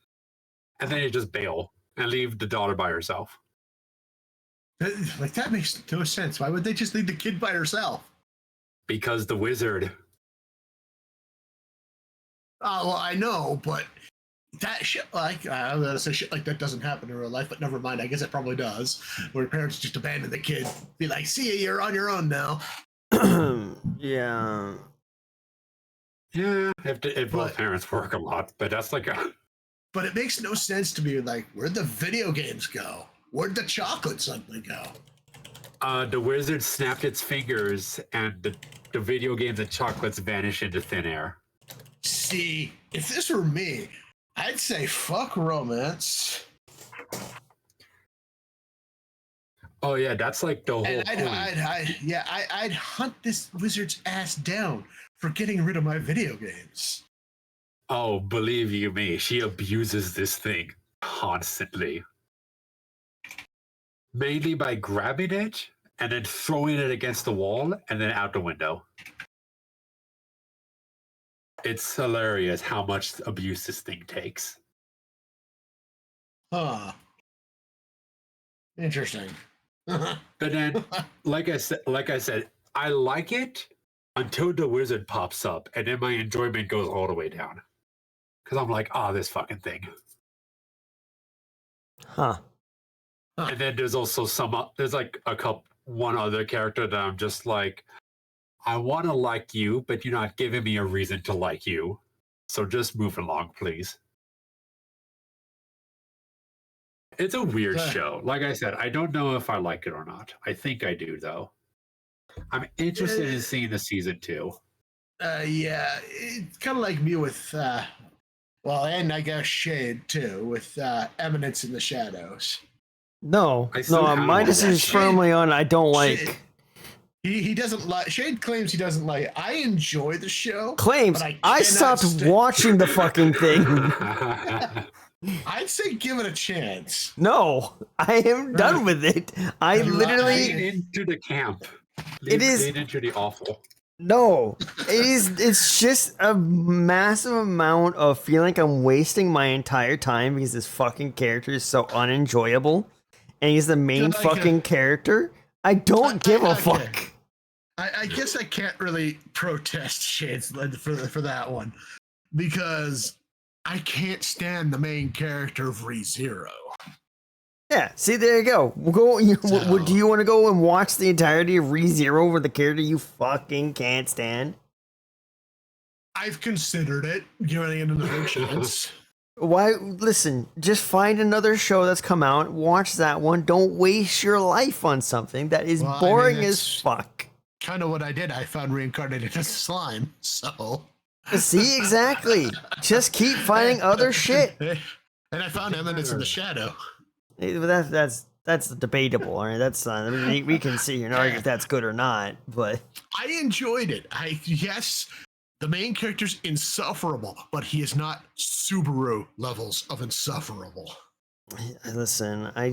And then you just bail and leave the daughter by herself. Like, that makes no sense. Why would they just leave the kid by herself? Because the wizard. Oh, well, I know, but that shit, like, I was gonna say shit like that doesn't happen in real life, but never mind. I guess it probably does. Where parents just abandon the kid, be like, "See ya, you're on your own now." Yeah. Yeah, if both parents work a lot, but that's like a. But it makes no sense to me. Like, where'd the video games go? Where'd the chocolate suddenly go? The wizard snapped its fingers, and the video games and chocolates vanish into thin air. See, if this were me, I'd say fuck romance. Oh yeah, that's like the whole And point. I'd hunt this wizard's ass down for getting rid of my video games. Oh, believe you me, she abuses this thing constantly. Mainly by grabbing it and then throwing it against the wall and then out the window. It's hilarious how much abuse this thing takes. Huh. Interesting. But then, like I said, I like it until the wizard pops up, and then my enjoyment goes all the way down. Because I'm like, this fucking thing. Huh. And then there's also there's like one other character that I'm just like, I want to like you, but you're not giving me a reason to like you. So just move along, please. It's a weird show. Like I said, I don't know if I like it or not. I think I do, though. I'm interested in seeing the season 2. Yeah, it's kind of like me with, and I guess Shade too, with Eminence in the Shadows. No, my decision is firmly on I don't like. Shade, he doesn't like. Shade claims he doesn't like. I enjoy the show. Claims I stopped watching the fucking thing. I'd say give it a chance. No, I am done with it. I literally into the camp. It is into the awful. No, it is. It's just a massive amount of feeling like I'm wasting my entire time because this fucking character is so unenjoyable, and he's the main fucking character. I don't give a fuck. I guess I can't really protest Shades for that one because I can't stand the main character of ReZero. Yeah, see, there you go. We'll go. Do you want to go and watch the entirety of ReZero with the character you fucking can't stand? I've considered it, giving it another chance. Why? Listen, just find another show that's come out, watch that one. Don't waste your life on something that is boring as fuck. Kind of what I did. I found Reincarnated as Slime, so. See, exactly. Just keep finding other shit. And I found Eminence in the Shadow. That's debatable, all right? That's I mean, we can see here and argue if that's good or not, but I enjoyed it. Yes, the main character's insufferable, but he is not Subaru levels of insufferable. Listen, I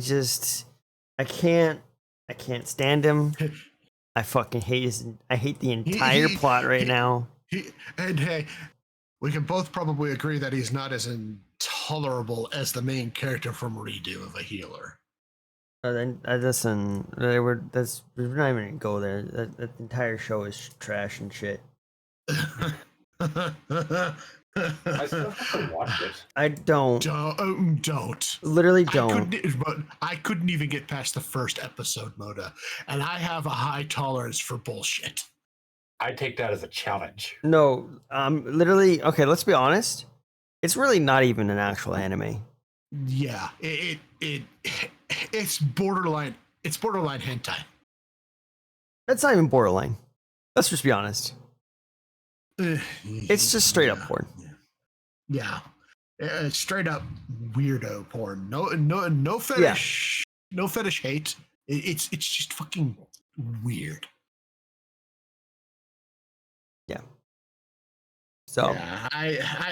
can't stand him. I fucking hate I hate the entire plot right now. And hey, we can both probably agree that he's not as intolerable as the main character from Redo of a healer. Listen, we're not even gonna go there. That entire show is trash and shit. I still have to watch it. I don't. Don't. Literally don't. I couldn't even get past the first episode, Moda, and I have a high tolerance for bullshit. I take that as a challenge. No, literally. Okay, let's be honest. It's really not even an actual anime. Yeah, it's borderline. It's borderline hentai. That's not even borderline. Let's just be honest. It's just straight up porn. Yeah, straight up weirdo porn. No fetish. Yeah. No fetish hate. It's just fucking weird. Yeah. So yeah,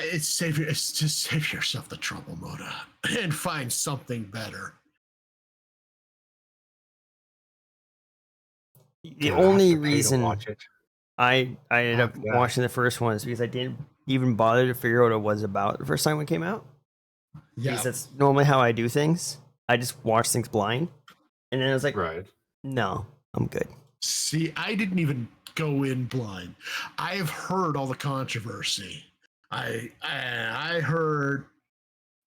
it's just save yourself the trouble, Moda, and find something better. The only reason I ended up watching the first one is because I didn't even bother to figure out what it was about the first time it came out. Yeah, because that's normally how I do things. I just watch things blind, and then I was like, no, I'm good. See, I didn't even go in blind. I've heard all the controversy. I heard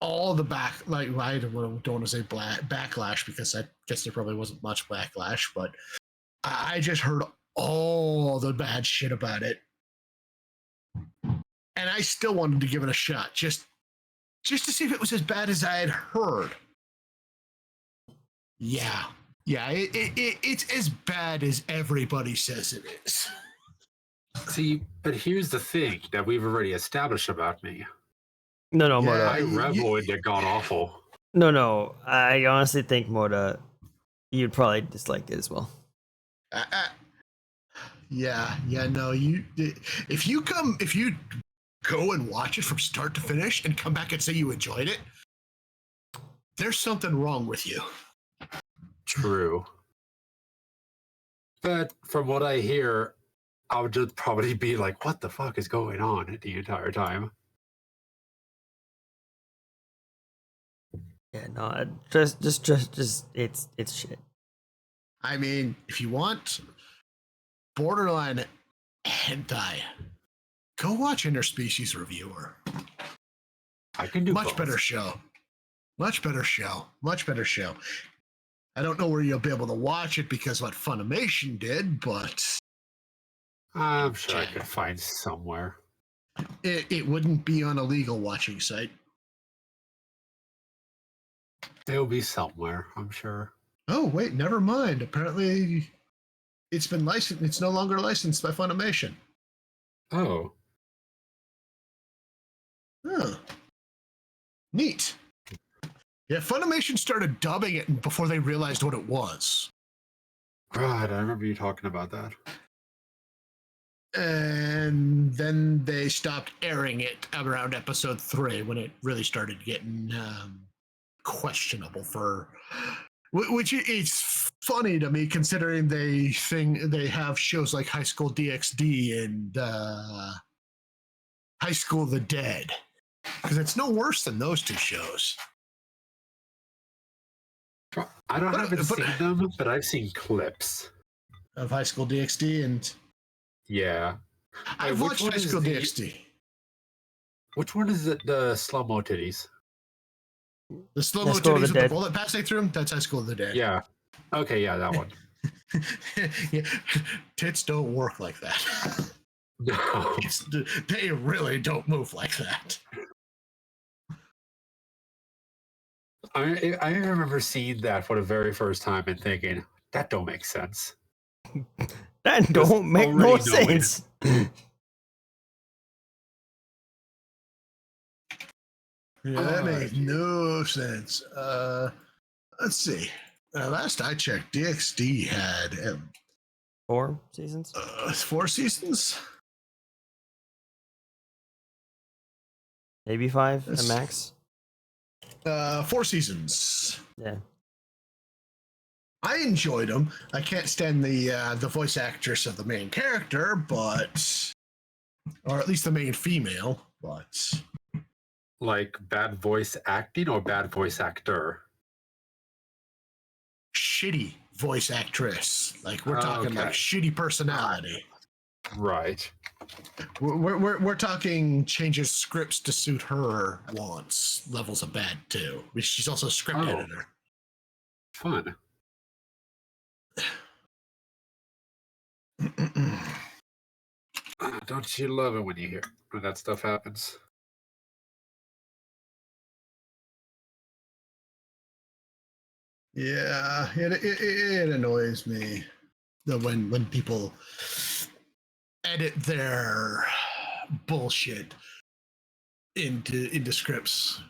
all the I don't want to say backlash because I guess there probably wasn't much backlash, but I just heard all the bad shit about it, and I still wanted to give it a shot just to see if it was as bad as I had heard. Yeah, it's as bad as everybody says it is. See, but here's the thing that we've already established about me. No, Moda. I revel in the god awful. No, I honestly think Moda, you'd probably dislike it as well. No, if you go and watch it from start to finish and come back and say you enjoyed it, there's something wrong with you. True. But from what I hear, I would just probably be like, what the fuck is going on the entire time? Yeah, no, just it's shit. I mean, if you want borderline hentai, go watch Interspecies Reviewer. I can do much both. better show. I don't know where you'll be able to watch it because what Funimation did, but I'm sure I could find somewhere. It wouldn't be on a legal watching site. It'll be somewhere, I'm sure. Oh, wait, never mind. Apparently, it's been licensed. It's no longer licensed by Funimation. Oh. Huh. Neat. Yeah, Funimation started dubbing it before they realized what it was. God, I remember you talking about that. And then they stopped airing it around episode 3 when it really started getting questionable for... Which it's funny to me considering they have shows like High School DxD and High School of the Dead. Because it's no worse than those two shows. I haven't seen them, but I've seen clips of High School DxD and... Yeah. I've watched High School DxD. Which one is it? The slow-mo titties? The slow-mo titties with the bullet passing through them? That's High School of the Dead. Yeah. Okay, yeah, that one. Yeah. Tits don't work like that. No. They really don't move like that. I remember seeing that for the very first time and thinking, that don't make sense. That don't make no sense. Yeah, that made no sense. Let's see. Last I checked, DxD had 4 seasons. 4 seasons. Maybe 5 at max. 4 seasons. Yeah. I enjoyed them. I can't stand the voice actress of the main character, but, or at least the main female, but. Like bad voice acting or bad voice actor? Shitty voice actress. Like we're talking like shitty personality. Right. We're talking changes scripts to suit her wants. Levels of bad too. She's also a script editor. Fun. Don't you love it when that stuff happens? Yeah, it annoys me that when people edit their bullshit into scripts.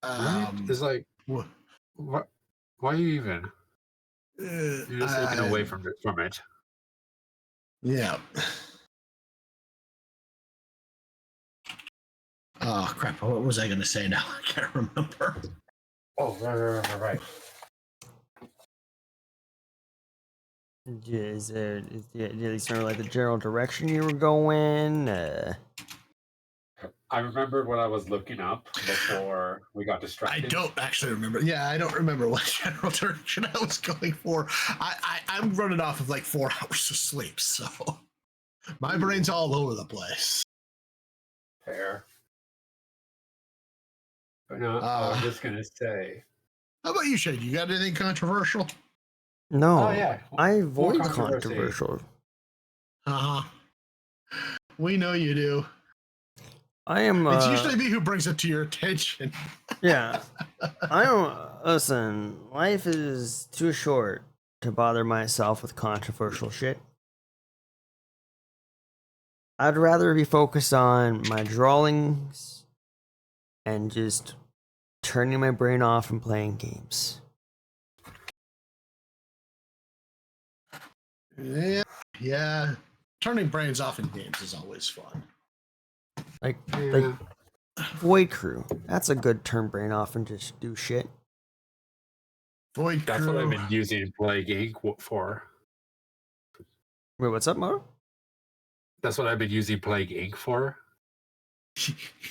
It's like, what? Why are you even? You're just looking away from it. Yeah. Oh crap! What was I going to say now? I can't remember. Oh, right. Is there at least remember like the general direction you were going? I remember what I was looking up before we got distracted. I don't actually remember. Yeah, I don't remember what general direction I was going for. I'm running off of like 4 hours of sleep, so my brain's all over the place. Fair. But no, I was just gonna say. How about you, Shane? You got anything controversial? No. Oh yeah. I avoid controversial. We know you do. I am. It's usually me who brings it to your attention. Yeah. I don't listen. Life is too short to bother myself with controversial shit. I'd rather be focused on my drawings and just turning my brain off and playing games. Yeah. Turning brains off in games is always fun. Like Void Crew. That's a good turn brain off and just do shit. Void That's Crew. what I've been using Plague Inc. for. Wait, what's up, Mo? That's what I've been using Plague Inc. for.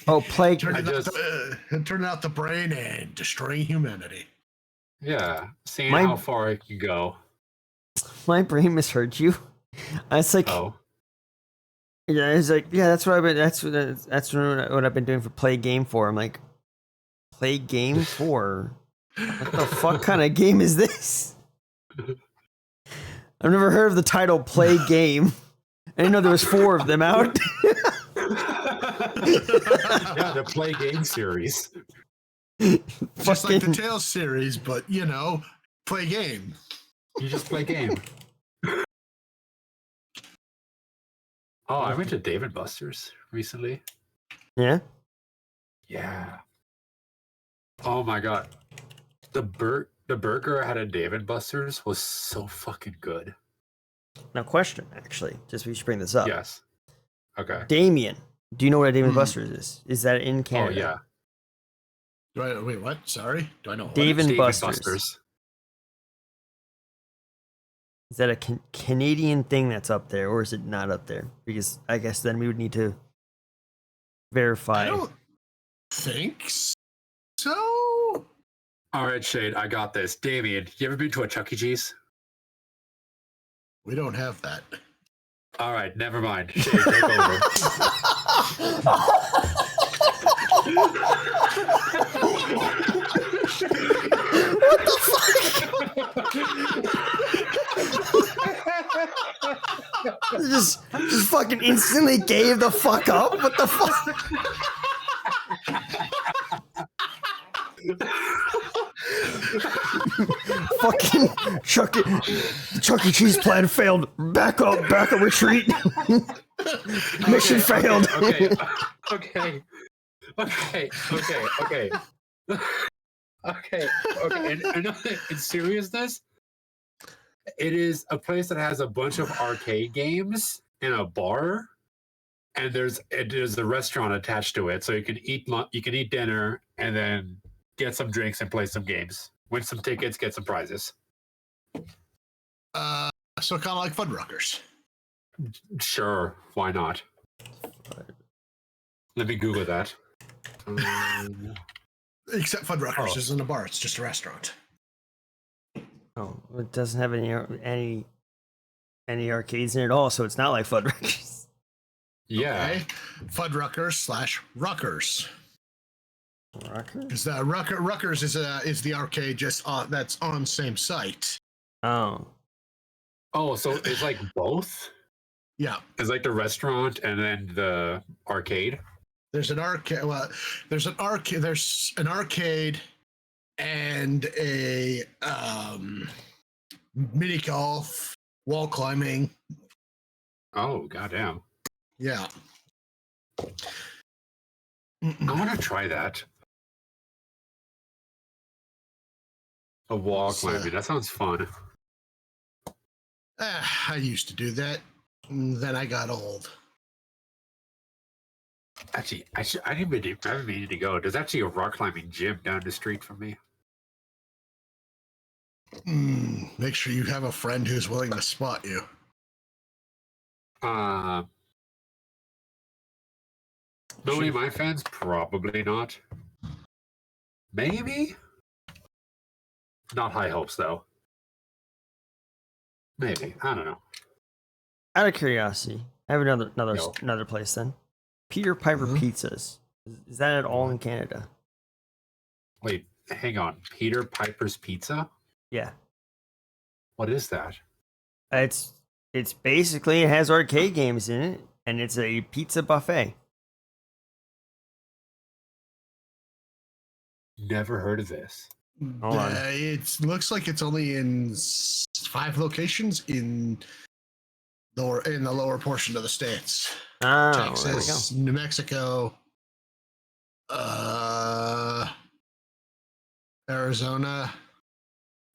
Oh, Plague. Turning out the brain and destroying humanity. Yeah, seeing how far I can go. My brain misheard you. It's like, yeah, it's like, yeah, that's what I've been. That's what I've been doing for Play Game for. I'm like, Play Game for. What the fuck kind of game is this? I've never heard of the title Play Game. I didn't know there was 4 of them out. Yeah, the Play Game series. Just like the Fucking- Tales series, but play game. You just play game. Oh, I went to Dave and Buster's recently. Yeah. Yeah. Oh my god. The burger I had at Dave and Buster's was so fucking good. Now, question, actually, just we should bring this up. Yes. Okay. Damien, do you know what a Dave and Buster's is? Is that in Canada? Oh yeah. Wait, what? Sorry? Do I know what Dave it is? and Buster's. Is that a Canadian thing that's up there, or is it not up there? Because I guess then we would need to verify. I don't think so. All right, Shade, I got this. Damien, you ever been to a Chuck E. Cheese? We don't have that. All right, never mind. Shade, take over. What the fuck? just fucking instantly gave the fuck up? What the fuck? Fucking Chuck E. Cheese plan failed. Back up, retreat. Mission failed. Okay. And in seriousness, it is a place that has a bunch of arcade games and a bar, and there's a restaurant attached to it, so you can eat dinner and then get some drinks and play some games, win some tickets, get some prizes. So kind of like Fuddruckers. Sure, why not? Let me Google that. Except Fuddruckers isn't a bar; it's just a restaurant. Oh, it doesn't have any arcades in it at all, so it's not like Fuddruckers. Yeah. Okay. Fuddruckers/Ruckers. Because Ruckers is the arcade just that's on same site. Oh, so it's like both? Yeah. It's like the restaurant and then the arcade? There's an arcade. Well, there's an arcade and a mini golf, wall climbing. Oh, goddamn. Yeah. I want to try that. A wall climbing. That sounds fun. I used to do that. Then I got old. Actually, I haven't needed to go. There's actually a rock climbing gym down the street from me. Make sure you have a friend who's willing to spot you. Knowing my fans, probably not. Maybe? Not high hopes, though. Maybe. I don't know. out of curiosity, I have another place then. Peter Piper Pizzas. Is that at all in Canada? Wait, hang on. Peter Piper's Pizza? Yeah. What is that? It's basically, it has arcade games in it, and it's a pizza buffet. Never heard of this. Hold on. It looks like it's only in 5 locations in the lower portion of the states. Oh, Texas, New Mexico, Arizona.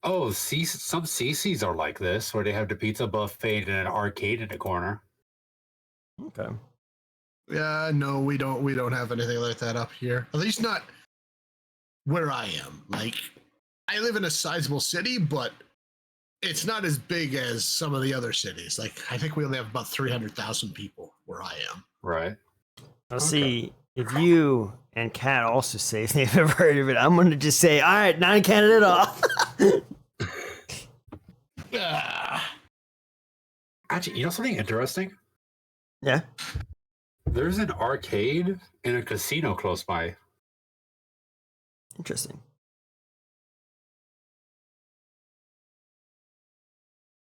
Oh, some CCs are like this, where they have the pizza buffet and an arcade in the corner. Okay. Yeah, no, we don't have anything like that up here. At least not where I am. Like, I live in a sizable city, but it's not as big as some of the other cities. Like, I think we only have about 300,000 people where I am. Right. I'll see if you and Kat also say they've ever heard of it. I'm going to just say, all right, not in Canada at all. Actually, you know something interesting? Yeah. There's an arcade and a casino close by. Interesting.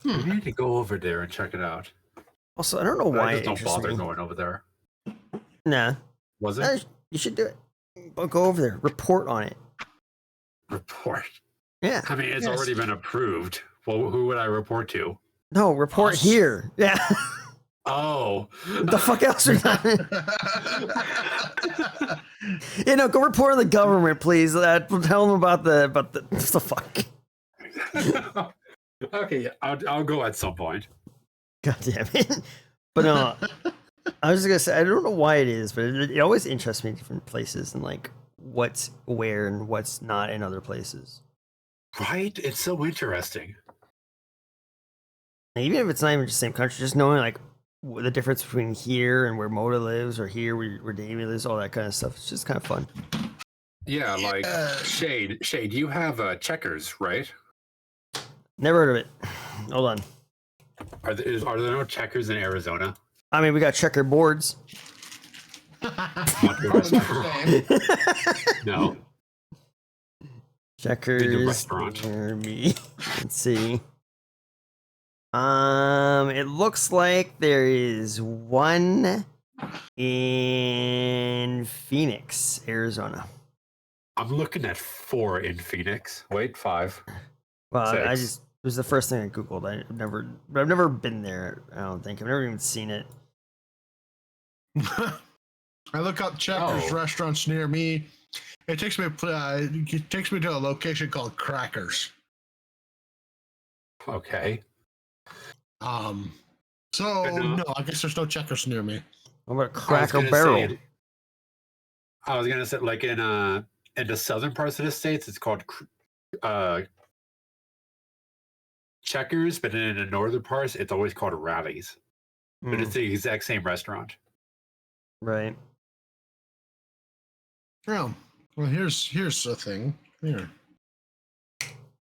We need to go over there and check it out. Also, I don't know why I it just don't bother interests me. going over there. Nah. Was it? You should do it. But go over there. Report on it. Report. Yeah. I mean, it's already been approved. Well, who would I report to? No, report Us. here. Yeah. Oh. What the fuck else are done? You know, go report to the government, please. Tell them about the what the fuck. Okay, I'll go at some point. God damn it. But no, I was just gonna say I don't know why it is, but it always interests me in different places and like what's where and what's not in other places. Right? It's so interesting. And even if it's not even the same country, just knowing like the difference between here and where Moda lives, or here where Davey lives, all that kind of stuff. It's just kind of fun. Yeah, like Shade, you have checkers, right? Never heard of it. Hold on. Are there no checkers in Arizona? I mean, we got checkerboards. No. Checkers restaurant. near me. Let's see. It looks like there is one in Phoenix, Arizona. I'm looking at 4 in Phoenix. Wait, 5. Well, 6. I just it was the first thing I googled. I've never been there. I don't think I've never even seen it. I look up Checkers Oh. restaurants near me. It takes me to a location called Crackers. Okay. So But no. no, I guess there's no Checkers near me. What about Cracker Barrel? I was gonna say, like in the southern parts of the states, it's called Checkers, but then in the northern parts, it's always called Rallies. But it's the exact same restaurant. Right. Oh, well, here's the thing. Here,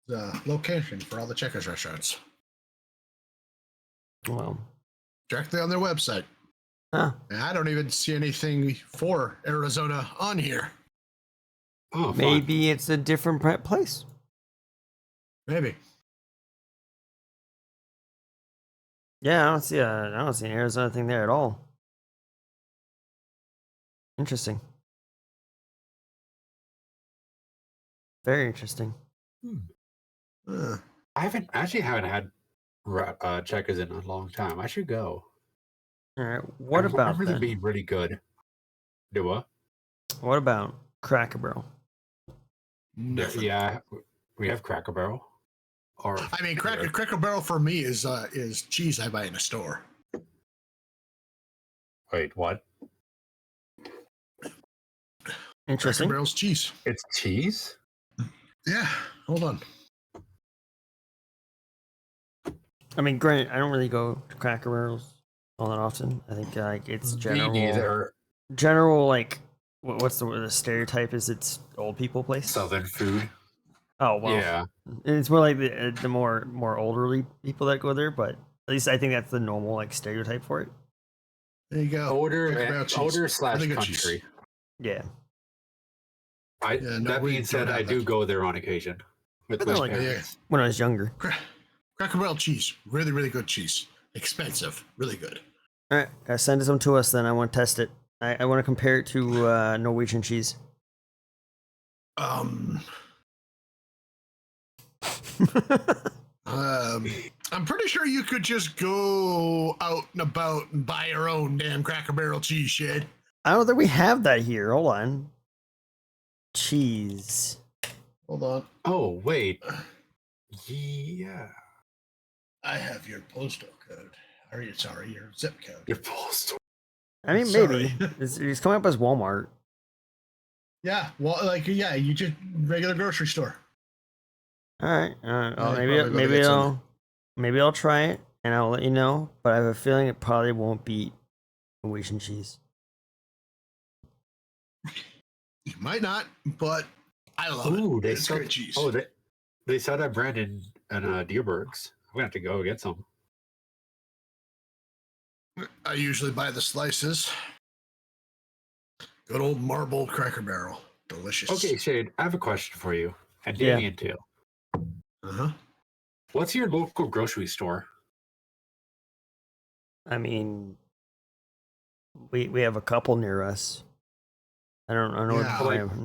the location for all the Checkers restaurants Well. directly on their website. Huh. And I don't even see anything for Arizona on here. Oh, Maybe it's a different place. Maybe. Yeah, I don't see an Arizona thing there at all. Interesting. Very interesting. I haven't had Checkers in a long time. I should go. All right. What I about remember them then? being really good. Do what? What about Cracker Barrel? Nothing. Yeah, we have Cracker Barrel. Or I mean, Cracker Barrel for me is cheese I buy in a store. Wait, what? Interesting. Cracker Barrel's cheese. It's cheese? Yeah. Hold on. I mean, granted, I don't really go to Cracker Barrels all that often. I think like it's general. Me neither. General like what's the stereotype? Is it's old people place? Southern food. Oh well. Yeah. It's more like the more elderly people that go there, but at least I think that's the normal like stereotype for it. There you go. Older slash Really good country. cheese. Yeah. That being said, I do go there on occasion with my like parents. when I was younger. Cracker Barrel cheese. Really, really good cheese. Expensive. Really good. All right, send some to us then. I want to test it. I want to compare it to Norwegian cheese. I'm pretty sure you could just go out and about and buy your own damn Cracker Barrel cheese shed. I don't think we have that here. Hold on. Cheese. Hold on. Oh, wait. Yeah. I have your postal code. Sorry, your zip code. Your postal. I mean, maybe. It's coming up as Walmart. Yeah, well, you just regular grocery store. All right. Yeah, Maybe I'll try it and I'll let you know. But I have a feeling it probably won't beat Norwegian cheese. You might not, but I love it. It's great cheese. Oh, they sell that brand in Deerbergs. I'm gonna have to go get some. I usually buy the slices. Good old marbled Cracker Barrel. Delicious. Okay, Shade, I have a question for you. And Yeah. Damien too. Uh-huh. What's your local grocery store? I mean, we have a couple near us. I don't know. Yeah, what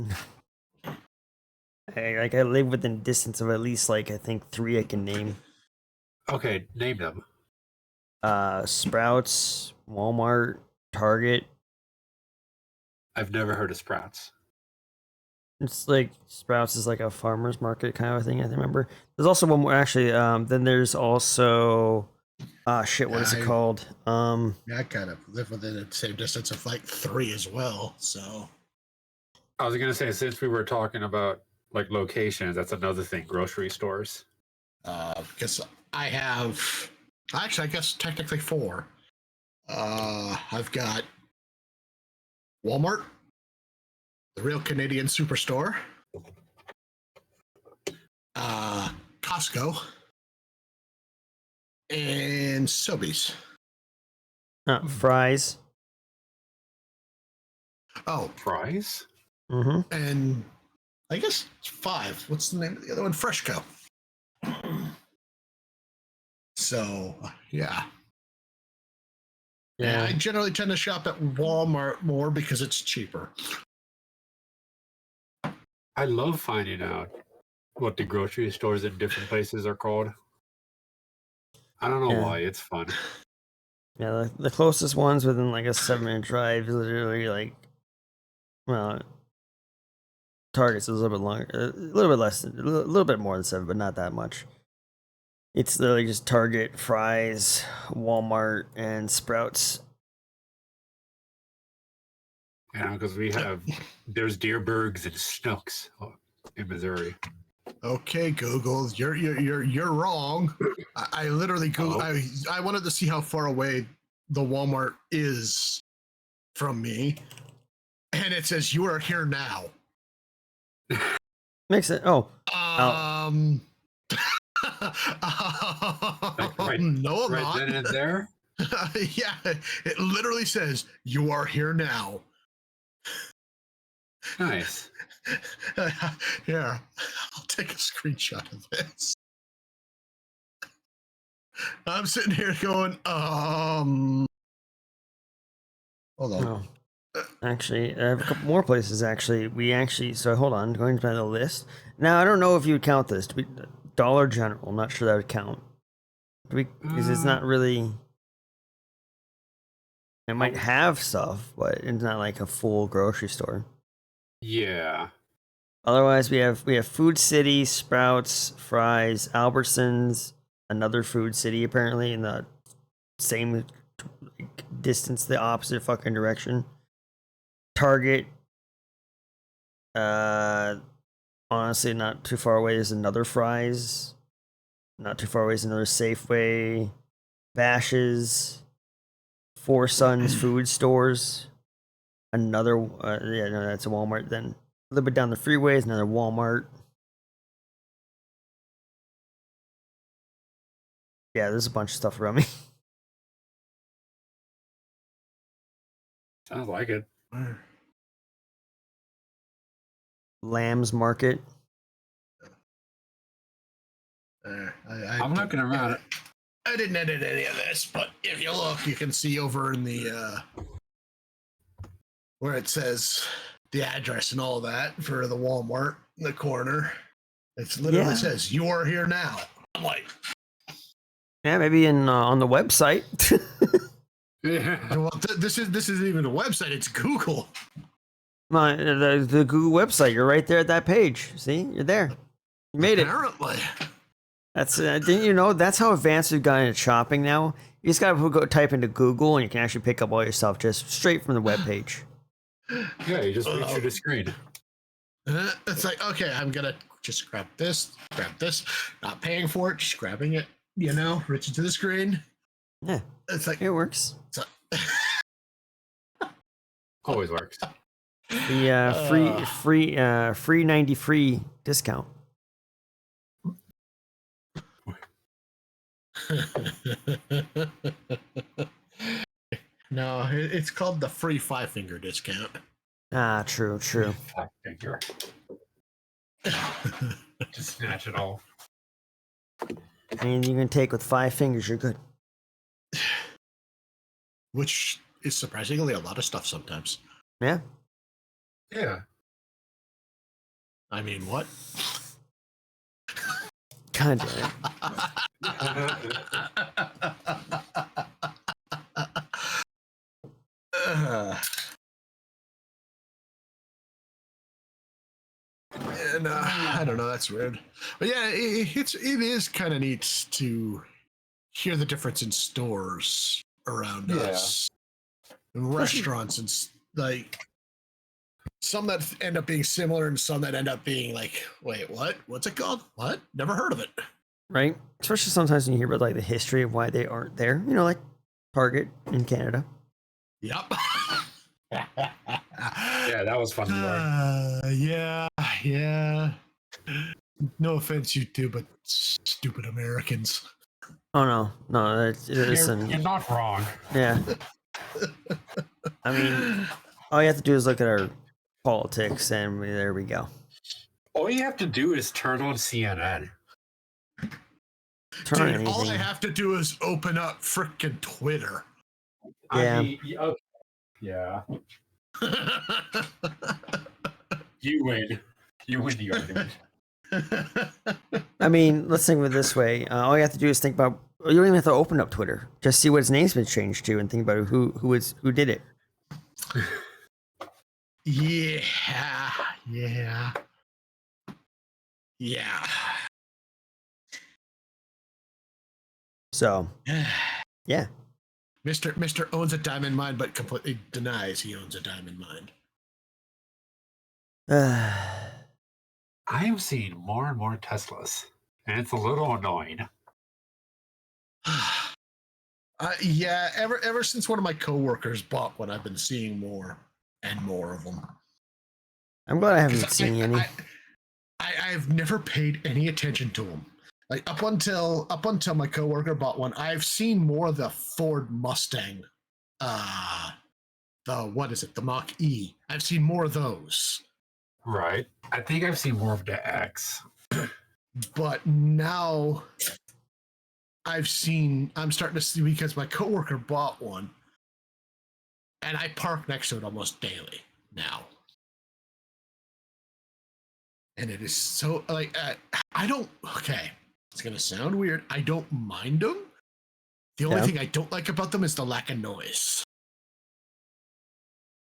I live within a distance of at least like I think 3 I can name. Okay, name them. Sprouts, Walmart, Target. I've never heard of Sprouts. It's like Sprouts is like a farmer's market kind of a thing. I remember. There's also one more actually. Then there's also, shit. What is it called? Yeah, I kind of live within the same distance of like 3 as well. So I was gonna say, since we were talking about like locations, that's another thing. Grocery stores. because I have actually, I guess technically 4. I've got Walmart, the Real Canadian Superstore, Costco, and Sobeys. Fries. Oh, Fries. Mm-hmm. and I guess 5. What's the name of the other one? Freshco. So yeah. Yeah. I generally tend to shop at Walmart more because it's cheaper. I love finding out what the grocery stores in different places are called. I don't know why. It's fun. Yeah, the closest ones within like a 7-minute drive is literally like, well, Target's a little bit longer, a little bit less, a little bit more than 7, but not that much. It's literally just Target, Fries, Walmart, and Sprouts. Yeah, because we have there's Deerbergs and Snooks in Missouri. Okay, Google, you're wrong. I literally Google. I wanted to see how far away the Walmart is from me, and it says you are here now. Makes it. Oh. No, I'm right not. Then and there. Yeah, it literally says you are here now. Nice. Yeah, I'll take a screenshot of this. I'm sitting here going, hold on. Oh. Actually, I have a couple more places. So hold on, going by the list. Now I don't know if you would count this. Dollar General. I'm not sure that would count. Because it's not really. It might have stuff, but it's not like a full grocery store. Yeah. Otherwise, we have Food City, Sprouts, Fries, Albertsons, another Food City apparently in the same distance, the opposite fucking direction. Target. Honestly, not too far away is another Fries. Not too far away is another Safeway. Bash's. Four Sons Food Stores. Another, yeah, no, that's a Walmart then. A little bit down the freeway is another Walmart. Yeah, there's a bunch of stuff around me. Sounds like it. Lamb's Market. I'm looking around. I didn't edit any of this, but if you look, you can see over in the where it says the address and all that for the Walmart in the corner. It literally says "You are here now." I'm like, yeah, maybe in on the website. Yeah. Well, this isn't even a website; it's Google. The Google website. You're right there at that page. See, you're there. You made it. Apparently. That's didn't you know that's how advanced we've gotten at shopping now? You just gotta go type into Google and you can actually pick up all your stuff just straight from the webpage. Yeah, you just reach through the screen. It's like, okay, I'm gonna just grab this, not paying for it, just grabbing it, reaching to the screen. Yeah, it's like it works. Always works. The free 90 free discount. No, it's called the free 5-finger discount. Ah, true. 5-finger. Just snatch it all. I mean, you can take with 5 fingers, you're good. Which is surprisingly a lot of stuff sometimes. Yeah. Yeah. I mean, what? God damn it. And I don't know, that's weird. But yeah, it is kind of neat to hear the difference in stores around us, and restaurants, and like some that end up being similar and some that end up being like, wait, what? What's it called? What? Never heard of it. Right? Especially sometimes when you hear about like the history of why they aren't there. You know, like Target in Canada. Yep. Yeah, that was fun to learn. Yeah. No offense, you two, but stupid Americans. Oh no, You're not wrong. Yeah. I mean, all you have to do is look at our politics, and there we go. All you have to do is turn on CNN. Turn on Dude, anything. all I have to do is open up frickin' Twitter. Yeah. I mean, okay. Yeah. You win. You win the argument. I mean, let's think of it this way. All you have to do is think about. You don't even have to open up Twitter. Just see what its name's been changed to, and think about who did it. Yeah. So, yeah. Mr. owns a diamond mine, but completely denies he owns a diamond mine. I am seeing more and more Teslas, and it's a little annoying. Yeah, ever since one of my coworkers bought one, I've been seeing more and more of them. I'm glad I haven't seen any. I've never paid any attention to them. Like up until my coworker bought one, I've seen more of the Ford Mustang, the Mach E. I've seen more of those. Right. I think I've seen more of the X. But now I'm starting to see, because my coworker bought one, and I park next to it almost daily now. And it is so like it's gonna sound weird. I don't mind them. The only thing I don't like about them is the lack of noise.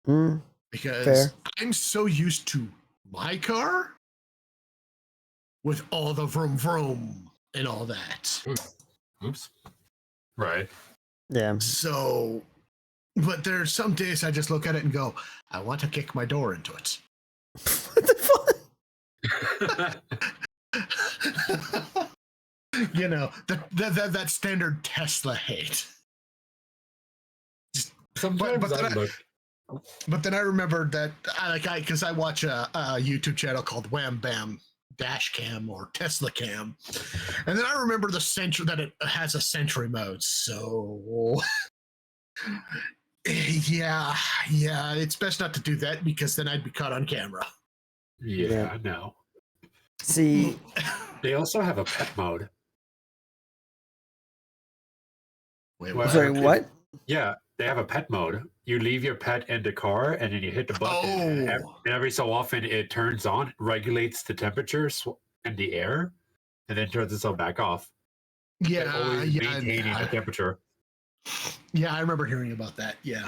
Because fair. I'm so used to my car with all the vroom vroom and all that. Oops. Right. Yeah. So, but there's some days I just look at it and go, I want to kick my door into it. What the fuck? You know, that standard Tesla hate. Sometimes but then I remembered that because I watch a YouTube channel called Wham Bam Dash Cam or Tesla Cam, and then I remember the Sentry, that it has a Sentry mode. So yeah, it's best not to do that, because then I'd be caught on camera. Yeah, I know. See, they also have a pet mode. Wait, sorry, what? Yeah, they have a pet mode. You leave your pet in the car, and then you hit the button. And every so often, it turns on, regulates the temperature in the air, and then turns itself back off. Maintaining the temperature. Yeah, I remember hearing about that. Yeah,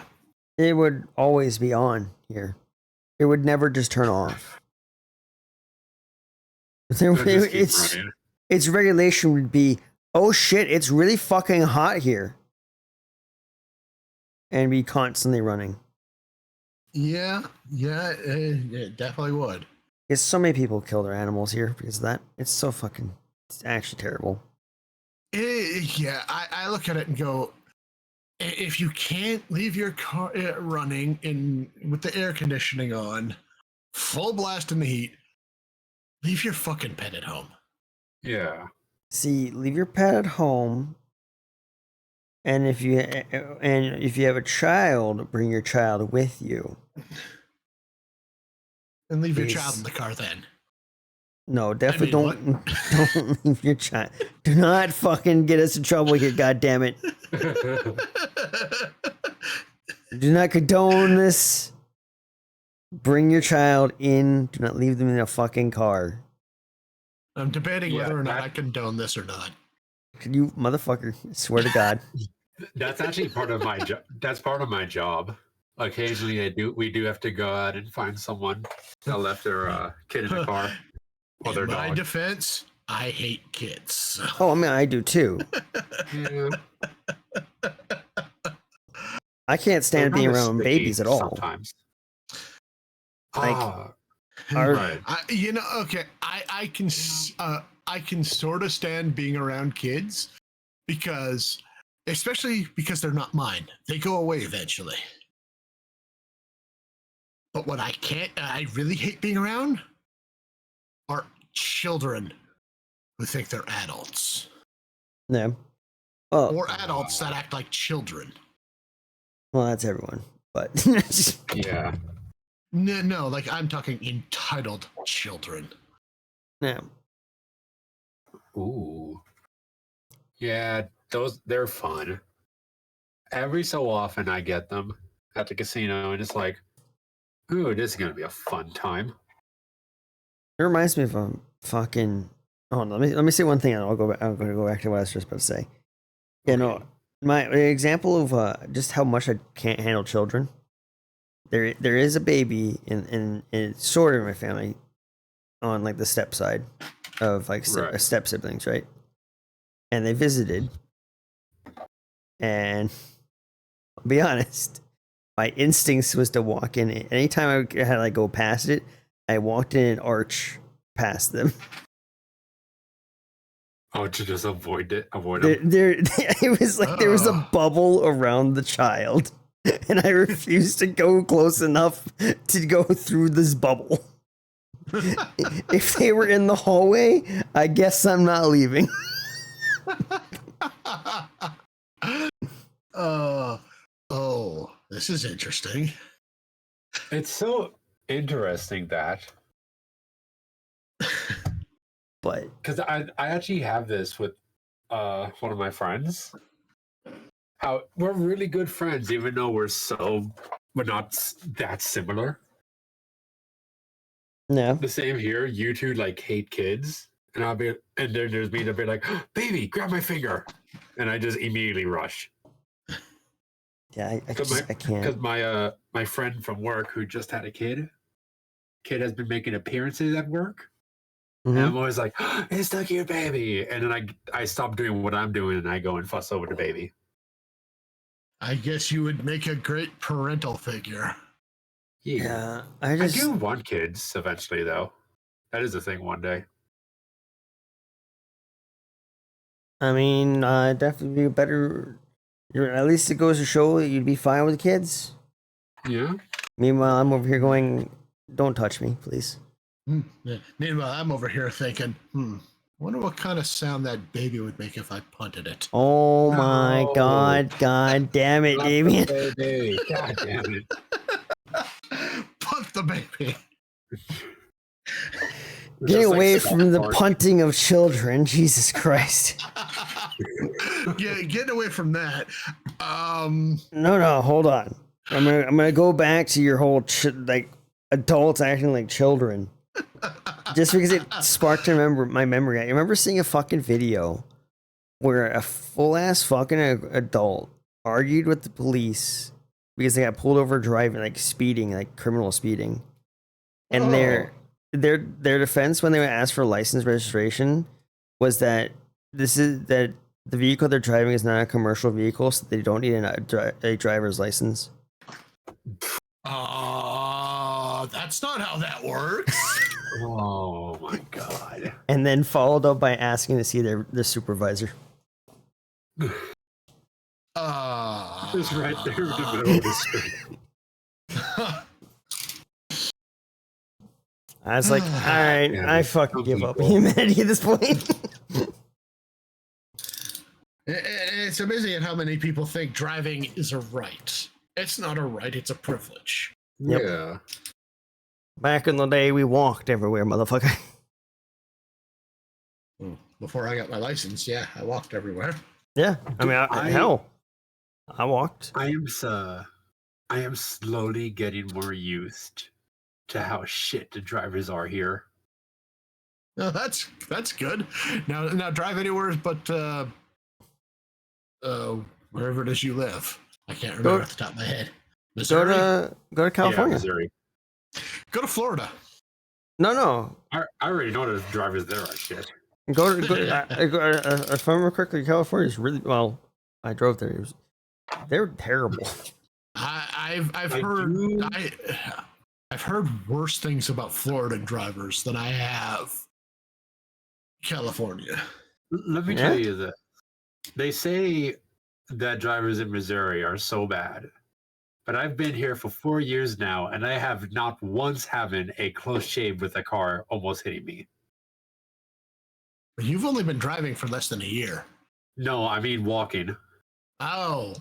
It would always be on here. It would never just turn off. Its regulation would be, oh shit, it's really fucking hot here, and be constantly running. Yeah, it definitely would. Because so many people kill their animals here because of that. It's actually terrible. Yeah, I look at it and go, if you can't leave your car running with the air conditioning on, full blast in the heat, leave your fucking pet at home. Yeah. See, leave your pet at home, and if you have a child, bring your child with you. And leave your child in the car then. No, definitely don't leave your child. Do not fucking get us in trouble here, goddammit. Do not condone this. Bring your child in. Do not leave them in a fucking car. I'm debating whether or not I condone this or not. Can you, motherfucker? I swear to God. That's actually part of my job. That's part of my job. Occasionally, we do have to go out and find someone that left their kid in the car or their In my dog. defense, I hate kids. Oh, I mean, I do too. Yeah. I can't stand being around babies at all. Sometimes. Like, right. I can sort of stand being around kids especially because they're not mine. They go away eventually. But what I really hate being around are children who think they're adults. Yeah. Well, or adults that act like children. Well, that's everyone, but yeah. No, like I'm talking entitled children. Yeah. Ooh. Yeah, they're fun. Every so often I get them at the casino and it's like, ooh, this is gonna be a fun time. It reminds me of fucking. Oh, let me say one thing, and I'm going to go back to what I was just about to say. You know, my example of just how much I can't handle children. There is a baby in it's sort of in my family, on like the step side of like step siblings, right? And they visited, and I'll be honest, my instincts was to walk in. Anytime I had to like go past it, I walked in an arch past them. Oh, to just avoid them. It was like there was a bubble around the child, and I refused to go close enough to go through this bubble. If they were in the hallway, I guess I'm not leaving. Oh, this is interesting. It's so interesting that. But because I actually have this with one of my friends. How we're really good friends, even though we're not that similar. No. The same here. You two like hate kids, and then there's me to be like, baby, grab my finger, and I just immediately rush. Yeah, I can't. Because my friend from work who just had a kid has been making appearances at work. Mm-hmm. And I'm always like, it's the cute baby. And then I stop doing what I'm doing and I go and fuss over the baby. I guess you would make a great parental figure. Yeah. I do want kids eventually, though. That is a thing one day. I mean, definitely be better. At least it goes to show that you'd be fine with kids. Yeah. Meanwhile, I'm over here going, don't touch me, please. Yeah. Meanwhile, I'm over here thinking, wonder what kind of sound that baby would make if I punted it. Oh my God. God damn it, Damien. God damn it. Punt the baby. Get away from the punting of children, Jesus Christ. Getting away from that. No, hold on. I'm gonna go back to your whole like adults acting like children. Just because it sparked my memory. I remember seeing a fucking video where a full ass fucking adult argued with the police because they got pulled over driving, like speeding, like criminal speeding. And their defense when they were asked for license registration was that the vehicle they're driving is not a commercial vehicle, so they don't need a driver's license. That's not how that works. Oh my God. And then followed up by asking to see their supervisor. Just right there in the middle of the street. I was like, all right, I fucking give up humanity at this point. It's amazing at how many people think driving is a right. It's not a right, it's a privilege. Yep. Yeah. Back in the day, we walked everywhere, motherfucker. Before I got my license, yeah, I walked everywhere. Yeah, I mean, hell, I walked. I am slowly getting more used to how shit the drivers are here. No, that's good. Now drive anywhere but wherever it is you live. I can't remember off the top of my head. Missouri? Go to California. Yeah, Missouri. Go to Florida. No. I already know the drivers there are shit. Go if I remember correctly, California is really well. I drove there. They're terrible. I've heard worse things about Florida drivers than I have California. Let me tell you that they say that drivers in Missouri are so bad, but I've been here for 4 years now, and I have not once having a close shave with a car almost hitting me. You've only been driving for less than a year. No, I mean walking. Oh.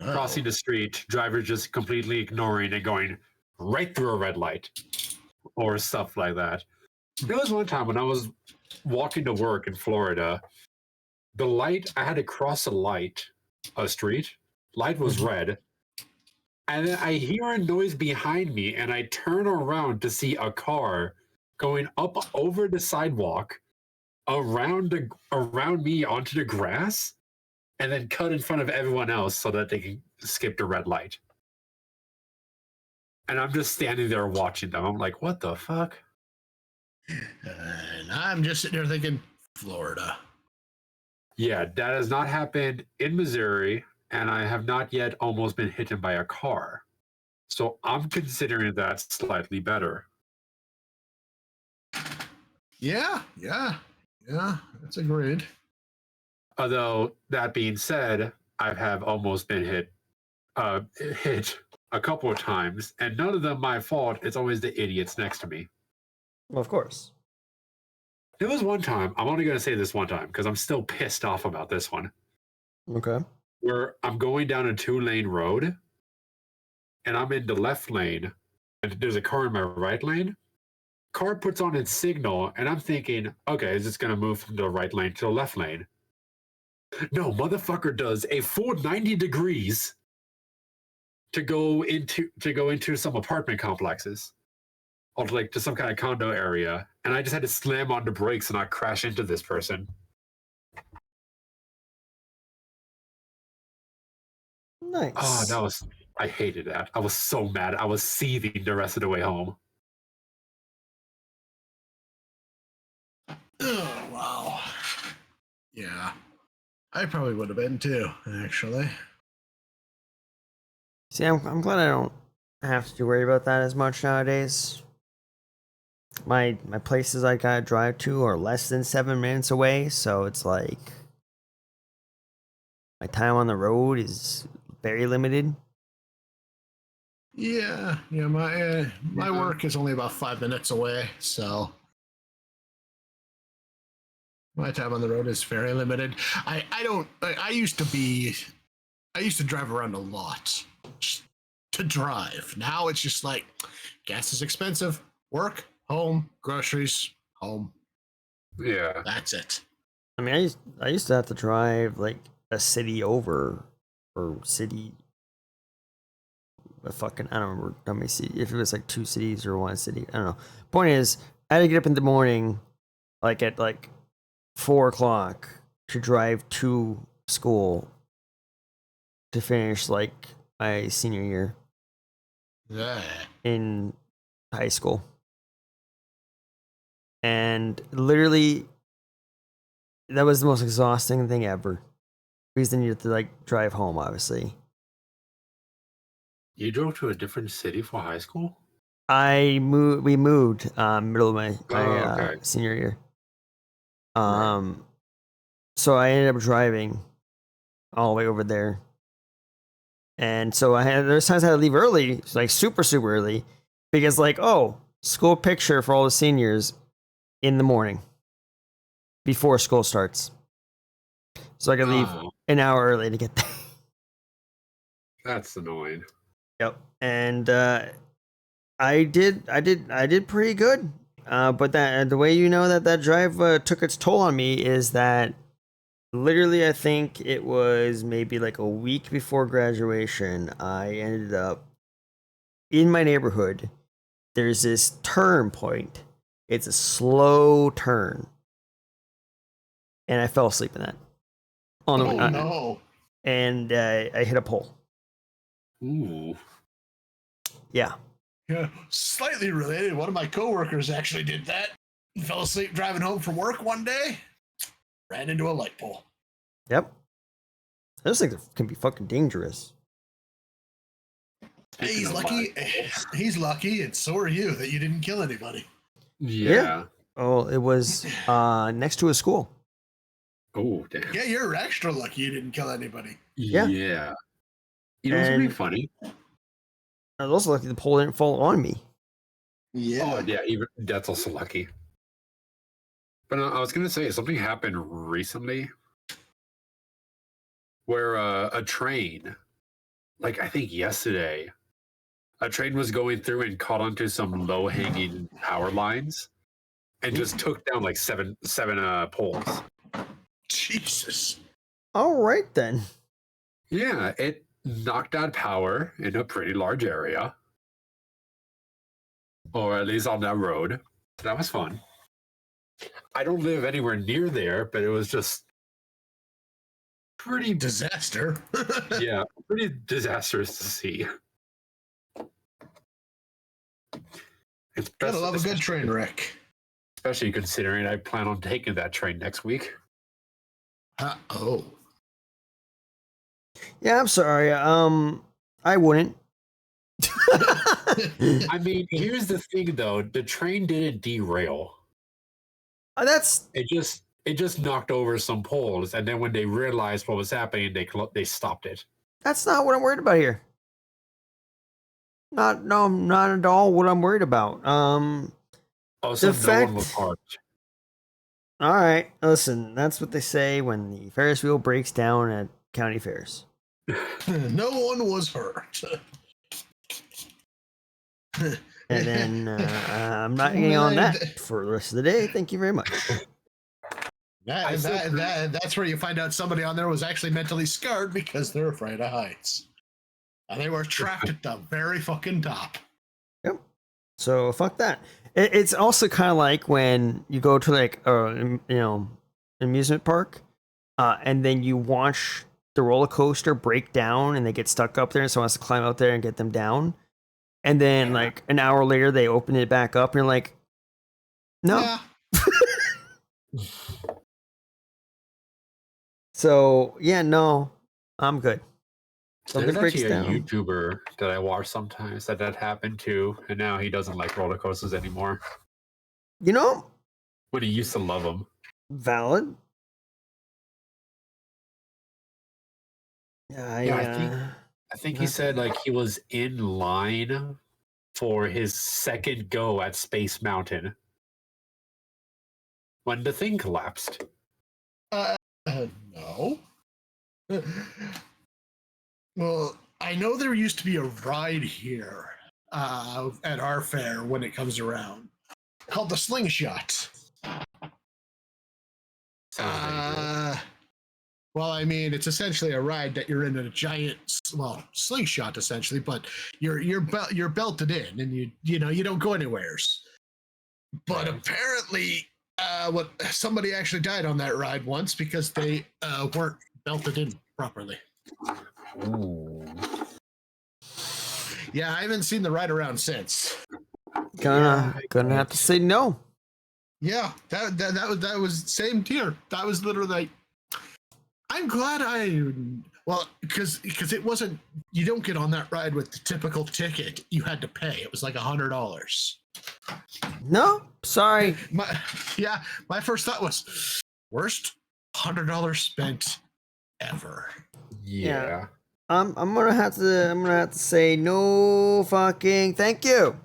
Crossing the street, drivers just completely ignoring and going right through a red light or stuff like that. There was one time when I was walking to work in Florida, the light, I had to cross a street, light was red, and then I hear a noise behind me, and I turn around to see a car going up over the sidewalk, around me onto the grass, and then cut in front of everyone else so that they can skip the red light. And I'm just standing there watching them. I'm like, what the fuck? And I'm just sitting there thinking, Florida. Yeah, that has not happened in Missouri, and I have not yet almost been hit by a car. So I'm considering that slightly better. Yeah, that's agreed. Although, that being said, I have almost been hit a couple of times, and none of them my fault. It's always the idiots next to me. Well, of course. There was one time, I'm only going to say this one time, because I'm still pissed off about this one. Okay. Where I'm going down a 2-lane road, and I'm in the left lane, and there's a car in my right lane. Car puts on its signal, and I'm thinking, okay, is this going to move from the right lane to the left lane? No, motherfucker does a full 90 degrees to go into some apartment complexes, or like to some kind of condo area, and I just had to slam on the brakes and not crash into this person. Nice. Oh, I hated that. I was so mad. I was seething the rest of the way home. Oh, wow. Yeah. I probably would have been too, actually. See, I'm glad I don't have to worry about that as much nowadays. My places I gotta drive to are less than 7 minutes away, so it's like my time on the road is very limited. Yeah, my work is only about 5 minutes away, so my time on the road is very limited. I used to drive around a lot to drive. Now it's just like gas is expensive. Work, home, groceries, home. Yeah, that's it. I mean, I used to have to drive like a city over, or city. I don't remember how many cities. If it was like 2 cities or 1 city, I don't know. Point is, I had to get up in the morning, like at 4 o'clock, to drive to school to finish like my senior year. Yeah. In high school. And literally, that was the most exhausting thing ever. Because then you have to drive home, obviously. You drove to a different city for high school? We moved middle of my okay. senior year. Right. So I ended up driving all the way over there. And so there's times I had to leave early, like super early, because school picture for all the seniors in the morning before school starts. So I could leave an hour early to get there. That's annoying. Yep. And I did pretty good. But the way you know that drive took its toll on me is that literally I think it was maybe like a week before graduation, I ended up in my neighborhood there's this turn point. It's a slow turn. And I fell asleep in that. No. And I hit a pole. Ooh. Yeah. Yeah, slightly related. One of my coworkers actually did that. He fell asleep driving home from work one day. Ran into a light pole. Yep. Those things can be fucking dangerous. Hey, he's lucky. He's lucky, and so are you that you didn't kill anybody. Yeah. Oh, it was next to a school. Oh, damn. Yeah, you're extra lucky you didn't kill anybody. Yeah. Yeah. You know what's pretty funny? I was also lucky the pole didn't fall on me. Yeah. Oh, yeah. Even that's also lucky. But I was gonna say something happened recently where a train, like I think yesterday, a train was going through and caught onto some low-hanging power lines and just took down like seven poles. Jesus. All right then. Yeah, it knocked out power in a pretty large area, or at least on that road. That was fun. I don't live anywhere near there, but it was just pretty Disaster. yeah, pretty disastrous to see. Gotta love a good train wreck. Especially considering I plan on taking that train next week. Oh. Yeah, I'm sorry. I wouldn't. I mean, here's the thing though, the train didn't derail. That's It just knocked over some poles, and then when they realized what was happening, they stopped it. that's not what I'm worried about here. Not at all what I'm worried about. Also, The no one was fact- hurt. All right, listen, that's what they say when the Ferris wheel breaks down at county fairs. No one was hurt. And then I'm not getting on that for the rest of the day. Thank you very much. That's where you find out somebody on there was actually mentally scarred because they're afraid of heights. And they were trapped at the very fucking top. Yep. So fuck that. It's also kind of like when you go to like amusement park, and then you watch the roller coaster break down, and they get stuck up there, and someone has to climb out there and get them down. And then like an hour later, they open it back up, and you're like, no. Yeah. So yeah, no, I'm good. Something There's breaks actually a down. YouTuber that I watch sometimes that happened to, and now he doesn't like roller coasters anymore. You know, But he used to love them. valid. I think he said like he was in line for his second go at Space Mountain when the thing collapsed. No. Well, I know there used to be a ride here at our fair when it comes around called the Slingshot. Well, I mean, it's essentially a ride that you're in a giant, slingshot essentially, but you're belted in, and you don't go anywheres. But apparently, somebody actually died on that ride once because they weren't belted in properly. Ooh. Yeah, I haven't seen the ride around since. Gonna have to say no. Yeah, that was same tier. That was literally like, I'm glad because it wasn't, you don't get on that ride with the typical ticket you had to pay. It was like $100. No, sorry. My first thought was worst $100 spent ever. Yeah. I'm gonna have to say no fucking thank you.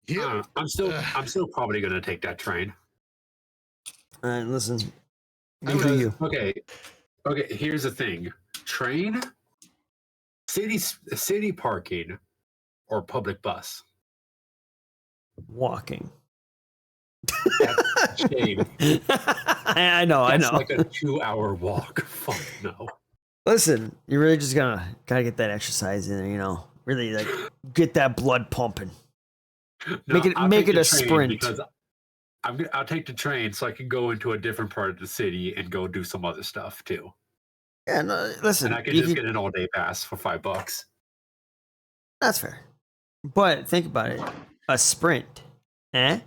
Yeah. I'm still probably gonna take that train. All right, listen. You do you. Okay. Here's the thing: train, city parking, or public bus. Walking. That's shame. I know. That's like a 2-hour walk. Fuck no. Listen, you're really just gotta get that exercise in there, really like get that blood pumping. Make it a sprint. Because I'll take the train so I can go into a different part of the city and go do some other stuff too. Yeah, no, listen. And I can just get an all-day pass for $5. That's fair. But think about it. A sprint. Eh?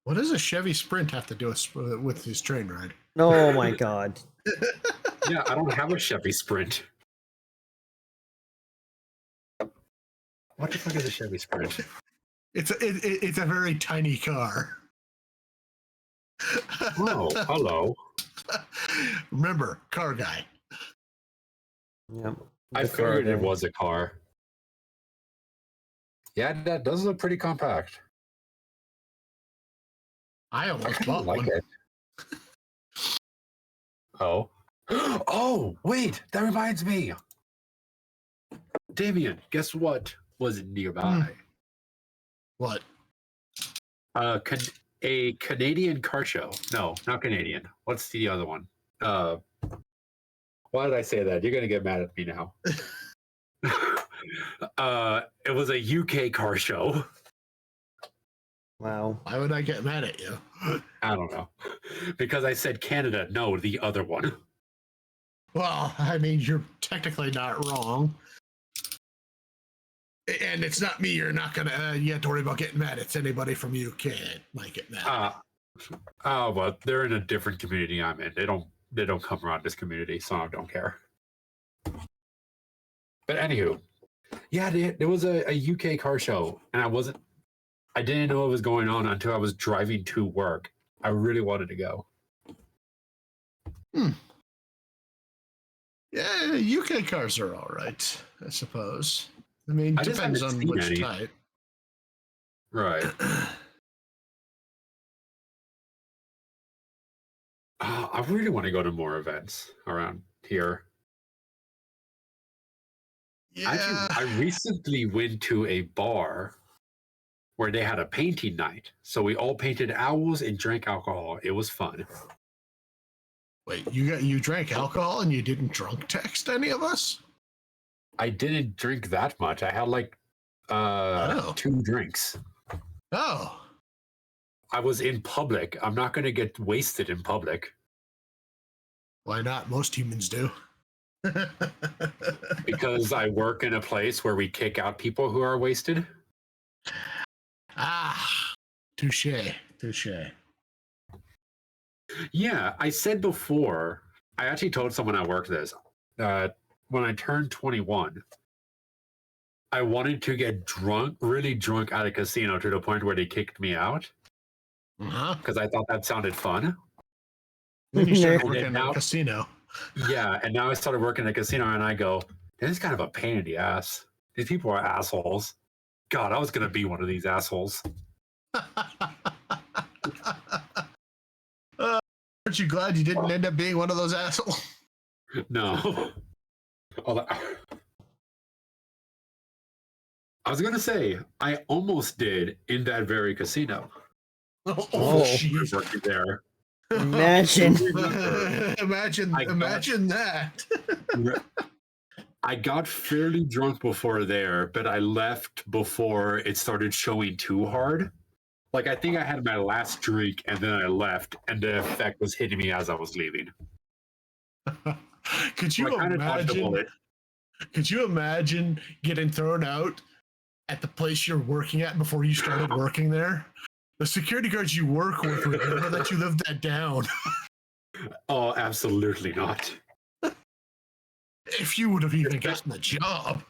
What does a Chevy Sprint have to do with his train ride? Oh my god. Yeah, I don't have a Chevy Sprint. What the fuck is a Chevy Sprint? It's a very tiny car. Oh, hello. Remember, car guy. Yep. I figured it was a car. Yeah, that does look pretty compact. I almost bought like one. It. Oh. Oh, wait, that reminds me. Damien, guess what was nearby? What? A Canadian car show. No, not Canadian. What's the other one? Why did I say that? You're going to get mad at me now. It was a UK car show. Wow. Why would I get mad at you? I don't know. Because I said Canada. No, the other one. Well, I mean, you're technically not wrong. And it's not me. You're not going to, you have to worry about getting mad. It's anybody from UK might get mad. Oh, well, they're in a different community I'm in. They don't come around this community, so I don't care. But anywho, yeah, there was a UK car show, and I didn't know what was going on until I was driving to work. I really wanted to go. Yeah, UK cars are all right, I suppose. I mean, depends on which type. Right. I really want to go to more events around here. Yeah. Actually, I recently went to a bar where they had a painting night. So we all painted owls and drank alcohol. It was fun. Wait, you drank alcohol and you didn't drunk text any of us? I didn't drink that much. I had like 2 drinks. Oh. I was in public. I'm not going to get wasted in public. Why not? Most humans do. Because I work in a place where we kick out people who are wasted. Touche. Yeah, I said before, I actually told someone I worked this, when I turned 21, I wanted to get drunk, really drunk at a casino to the point where they kicked me out. Because I thought that sounded fun. Then you started working at a casino. Yeah, and now I started working at a casino and I go, this is kind of a pain in the ass. These people are assholes. God, I was going to be one of these assholes. Aren't you glad you didn't end up being one of those assholes? No. I was going to say, I almost did in that very casino. Jeez. Working there. Imagine. Imagine that. I got fairly drunk before there, but I left before it started showing too hard. Like, I think I had my last drink and then I left, and the effect was hitting me as I was leaving. Could you imagine? Could you imagine getting thrown out at the place you're working at before you started working there? The security guards you work with would never let you live that down. Oh, absolutely not. If you would have even gotten the job.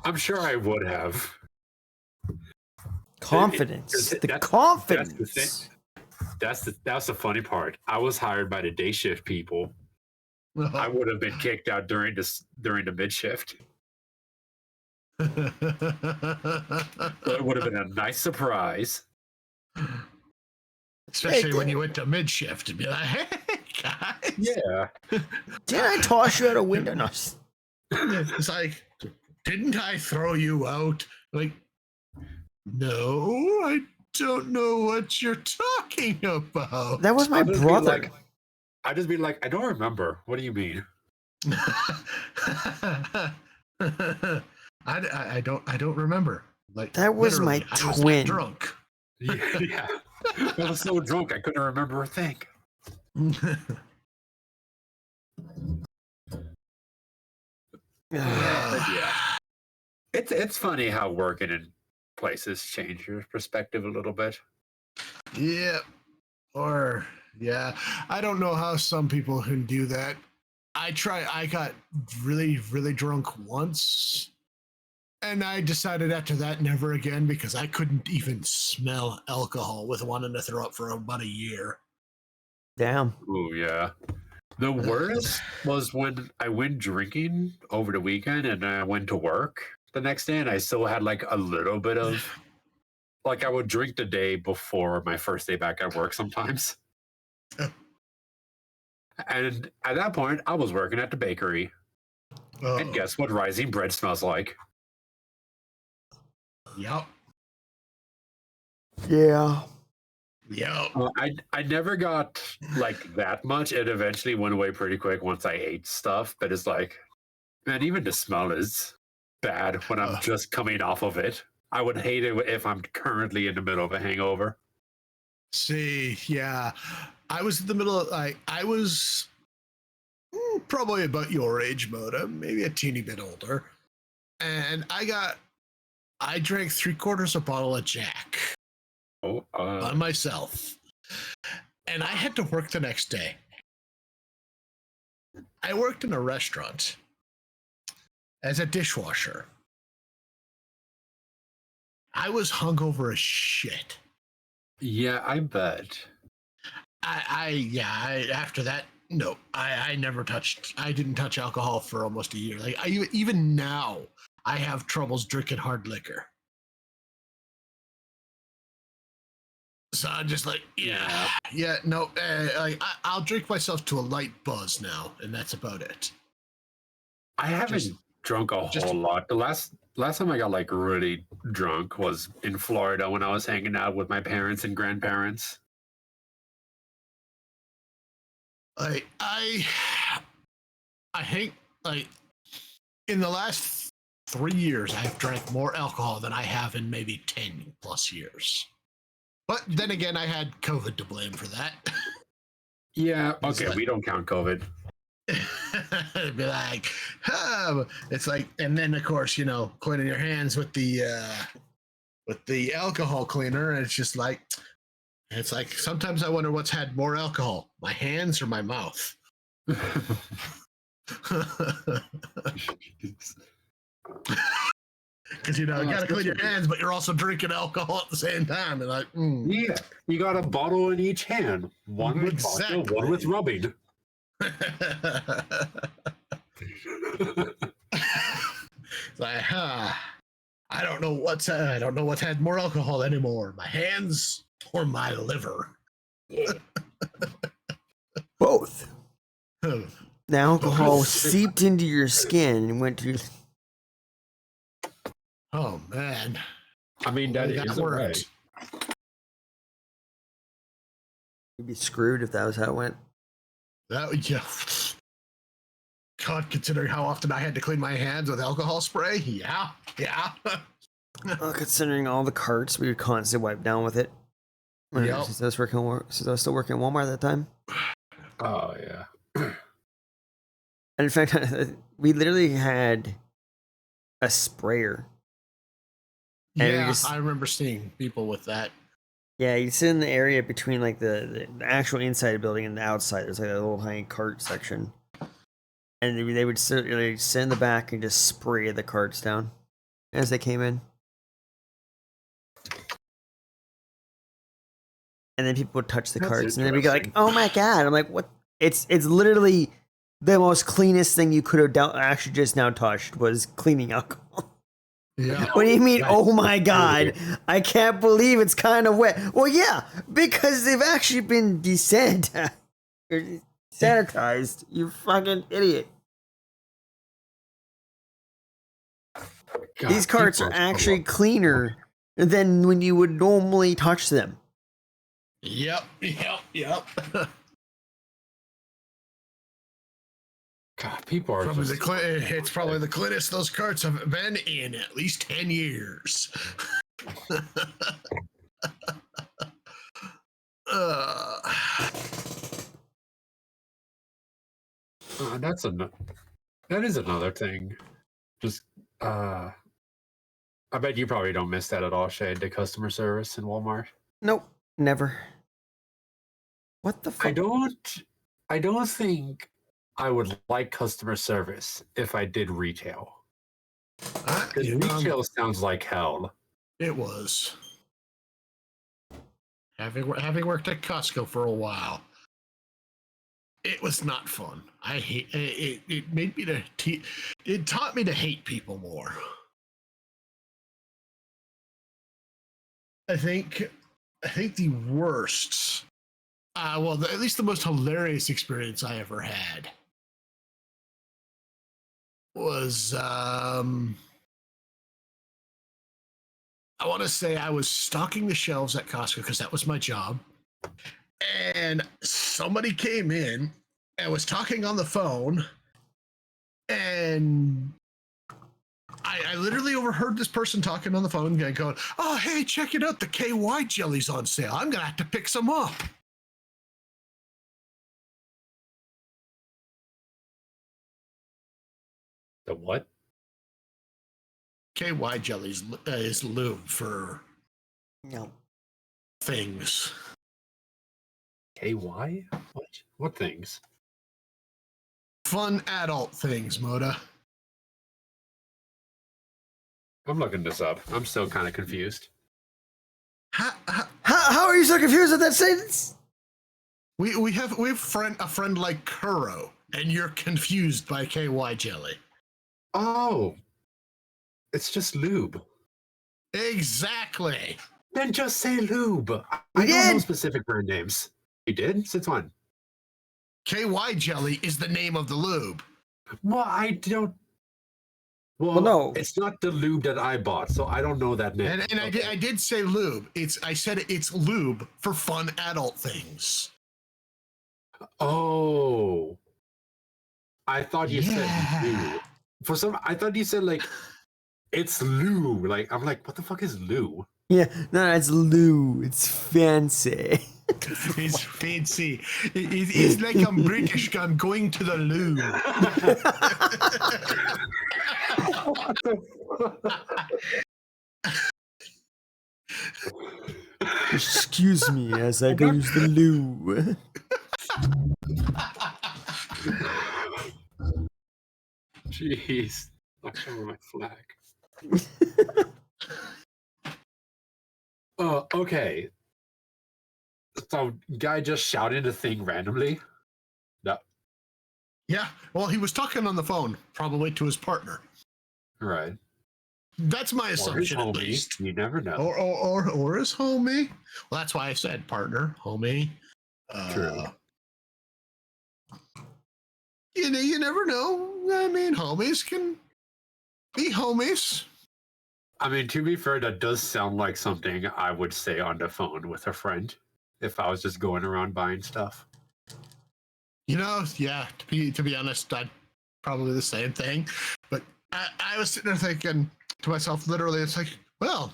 I'm sure I would have. Confidence. Confidence. That's the funny part. I was hired by the day shift people. I would have been kicked out during the mid shift. So it would have been a nice surprise. Especially when you went to mid shift and be like, hey guys. Yeah. Did I toss you out a window? No. It's like, didn't I throw you out? Like, no, I don't know what you're talking about. That was my brother. I'd just be like, I don't remember. What do you mean? I don't remember. Like That was my literally, I was twin. that drunk. Yeah. I was so drunk I couldn't remember a thing. Yeah. It's funny how working in places change your perspective a little bit. Yeah. Or yeah. I don't know how some people can do that. I got really, really drunk once. And I decided after that never again because I couldn't even smell alcohol with wanting to throw up for about a year. Damn. Oh yeah. The worst was when I went drinking over the weekend and I went to work the next day and I still had like a little bit of like I would drink the day before my first day back at work sometimes. And at that point I was working at the bakery. And guess what rising bread smells like? Yep. Yeah. Yep. I never got like that much. It eventually went away pretty quick once I ate stuff. But it's like, man, even the smell is bad when I'm just coming off of it. I would hate it if I'm currently in the middle of a hangover. See, yeah. I was in the middle of I was probably about your age, Moda, maybe a teeny bit older. And I drank 3/4 a bottle of Jack by myself. And I had to work the next day. I worked in a restaurant as a dishwasher. I was hungover as shit. Yeah, I bet. After that, no, I didn't touch alcohol for almost a year. Like even now, I have troubles drinking hard liquor. So I'm just like, no, I'll drink myself to a light buzz now, and that's about it. I haven't drunk a whole lot. The last time I got like really drunk was in Florida when I was hanging out with my parents and grandparents. I think like in the last 3 years, I've drank more alcohol than I have in maybe 10 plus years. But then again, I had COVID to blame for that. Yeah, okay, we don't count COVID. It'd be like, it's like, and then of course, cleaning your hands with the alcohol cleaner, and it's like sometimes I wonder what's had more alcohol, my hands or my mouth. Because you gotta clean your hands, but you're also drinking alcohol at the same time, and yeah, you got a bottle in each hand, one with vodka, one with rubbing. Like, I don't know what's had more alcohol anymore, my hands or my liver. Both. The alcohol seeped into your skin and went to. Oh man! I mean, that worked. You'd be screwed if that was how it went. God, considering how often I had to clean my hands with alcohol spray, yeah. Considering all the carts we would constantly wipe down with it. Yep. Since I was still working at Walmart at that time. Oh yeah. And in fact, we literally had a sprayer. Yeah, I remember seeing people with that. Yeah, you sit in the area between like the actual inside of the building and the outside. There's like a little tiny cart section. And they would sit in the back and just spray the carts down as they came in. And then people would touch the carts, and then we'd be like, "Oh my god!" I'm like, "What?" It's literally the most cleanest thing you could have actually just now touched was cleaning alcohol. Yeah. What do you mean? Oh my god! I can't believe it's kind of wet. Well, yeah, because they've actually been desanitized. You fucking idiot. God, these carts are actually cleaner than when you would normally touch them. Yep. God, people are probably just... it's probably the cleanest those carts have been in at least 10 years. That is another thing. Just I bet you probably don't miss that at all, Shade, the customer service in Walmart. Nope, never. What the fuck? I don't think I would like customer service if I did retail. Because retail sounds like hell. It was. Having worked at Costco for a while, it was not fun. I hate it. It made me it taught me to hate people more. I think the worst, well, at least the most hilarious experience I ever had was, I want to say I was stocking the shelves at Costco because that was my job. And somebody came in and was talking on the phone, and I literally overheard this person talking on the phone going, "Oh, hey, check it out. The KY jelly's on sale. I'm going to have to pick some up." The what? KY jelly is lube for things. KY? What things? Fun adult things, Moda. I'm looking this up. I'm still kind of confused. How are you so confused with that sentence? We have a friend like Kuro, and you're confused by KY jelly. Oh, it's just lube. Exactly. Then just say lube. I don't know specific brand names. You did? Since when? KY jelly is the name of the lube. Well, I don't. Well, no, it's not the lube that I bought, so I don't know that name. And okay. I did say lube. I said it's lube for fun adult things. Oh, I thought you said lube. I thought you said like it's lube. Like I'm like, what the fuck is lube? Yeah, no, it's lube. It's fancy. It's fancy. It's like I'm British. I'm going to the loo. Excuse me as I go use the loo. Jeez. I'll cover my flag. Okay. So, guy just shouted a thing randomly? No. Yeah. Well, he was talking on the phone, probably to his partner. Right. That's my assumption, or his homie. At least. You never know. Or his homie. Well, that's why I said partner, homie. True. You never know. I mean, homies can be homies. I mean, to be fair, that does sound like something I would say on the phone with a friend if I was just going around buying stuff. Yeah, to be honest, I'd probably the same thing. But I was sitting there thinking to myself, literally, it's like, well,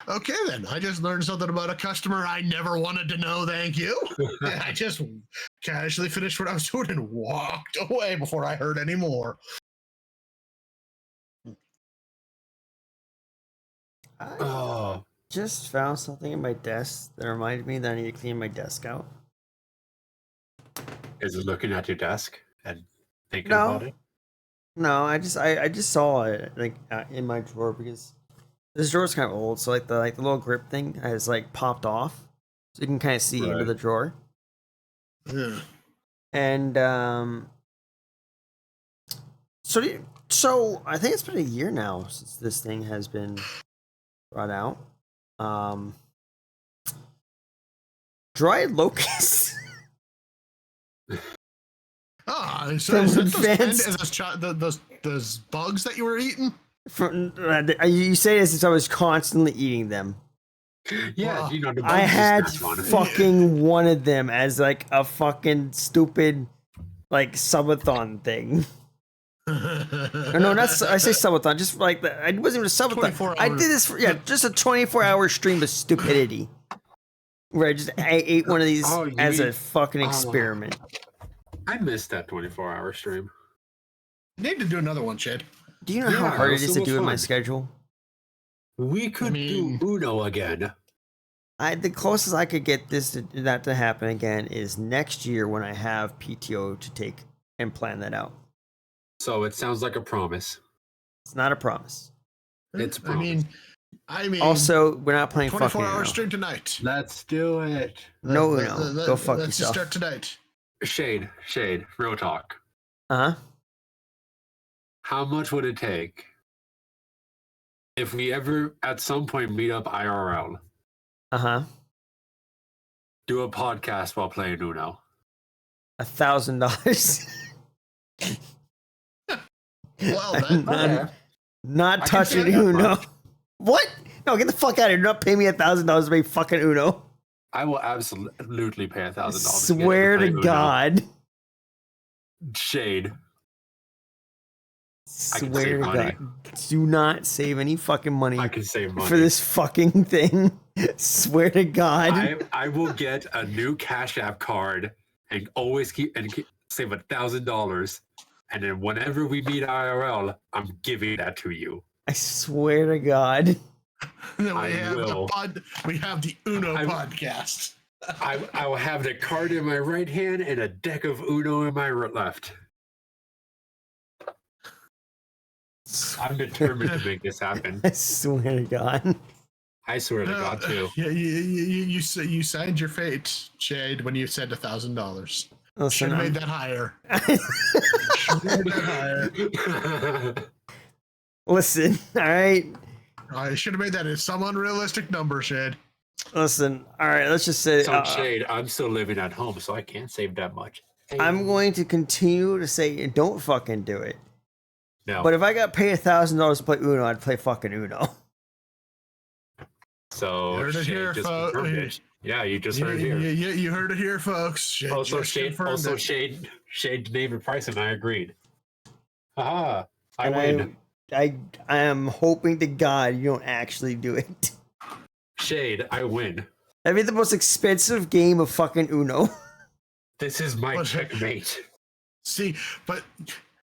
okay then. I just learned something about a customer I never wanted to know, thank you. I just casually finished what I was doing and walked away before I heard any more. I just found something in my desk that reminded me that I need to clean my desk out. Is it looking at your desk and thinking about it? No, I just saw it like in my drawer because this drawer's kind of old, so like the little grip thing has like popped off, so you can kind of see into the drawer. Yeah. And so I think it's been a year now since this thing has been brought out. Dried locusts. So is that those bugs that you were eating? You say this since I was constantly eating them. Yeah, the bugs I had fucking one of them as like a fucking stupid like subathon thing. No, I say subathon. Just like I wasn't even a subathon. I did this for just a 24-hour stream of stupidity, where I ate one of these as a fucking experiment. I missed that 24-hour stream. Need to do another one, Chad. Do you know how hard it is to do in my schedule? We could do Uno again. The closest I could get that to happen again is next year when I have PTO to take and plan that out. So it sounds like a promise. It's not a promise. It's a promise. I mean. Also, we're not playing fucking 24-hour stream tonight. Let's do it. No. Go fuck yourself. Let's just start tonight. Shade, real talk. Uh-huh. How much would it take if we ever at some point meet up IRL? Uh-huh. Do a podcast while playing Uno. $1,000. Well, not touching Uno. What? No, get the fuck out of here. Do not pay me $1,000 to play fucking Uno. I will absolutely pay $1,000. Swear to God. Shade. Swear to God. Do not save any fucking money. I can save money for this fucking thing. Swear to God. I will get a new Cash App card and always save $1,000. And then whenever we meet IRL, I'm giving that to you. I swear to God. We have the Uno podcast. I will have the card in my right hand and a deck of Uno in my left. I'm determined to make this happen. I swear to God. I swear to God too. Yeah, you signed your fate, Shade, when you said $1,000. Should have made that higher. Listen, all right. I should have made that some unrealistic number, Shade. Listen, all right. Let's just say, Shade. I'm still living at home, so I can't save that much. I'm going to continue to say, don't fucking do it. No. But if I got paid $1,000 to play Uno, I'd play fucking Uno. So Shade just confirmed it. Yeah, you just heard it here. You heard it here, folks. Shade named a price, and I agreed. Aha! I win. I am hoping to God you don't actually do it. Shade, I win. That'd be the most expensive game of fucking Uno. This is my checkmate. See, but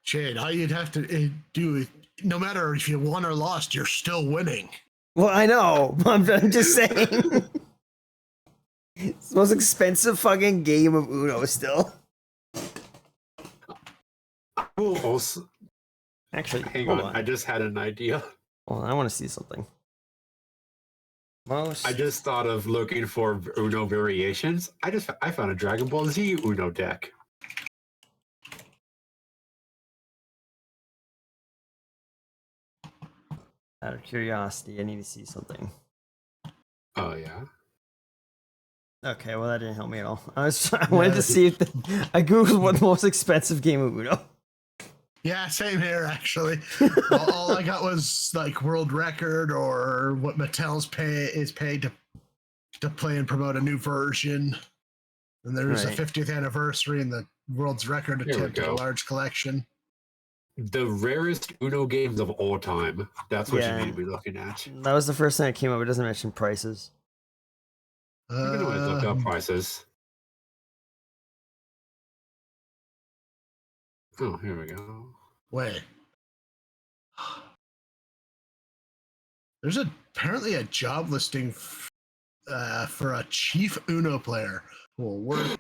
Shade, all you'd have to do, no matter if you won or lost, you're still winning. Well, I know. I'm just saying. It's the most expensive fucking game of Uno still. Actually, hang on. I just had an idea. Well, I want to see something. I just thought of looking for Uno variations. I found a Dragon Ball Z Uno deck. Out of curiosity, I need to see something. Oh yeah. Okay, well that didn't help me at all. I wanted to see if I googled what the most expensive game of Uno. Yeah, same here actually. all I got was like world record or what Mattel's paid to play and promote a new version. And there's a 50th anniversary and the world's record attempt at a large collection. The rarest Uno games of all time. That's what you need to be looking at. That was the first thing that came up. It doesn't mention prices. You can always look up prices. Oh, here we go. Wait. There's apparently a job listing for a chief Uno player who will work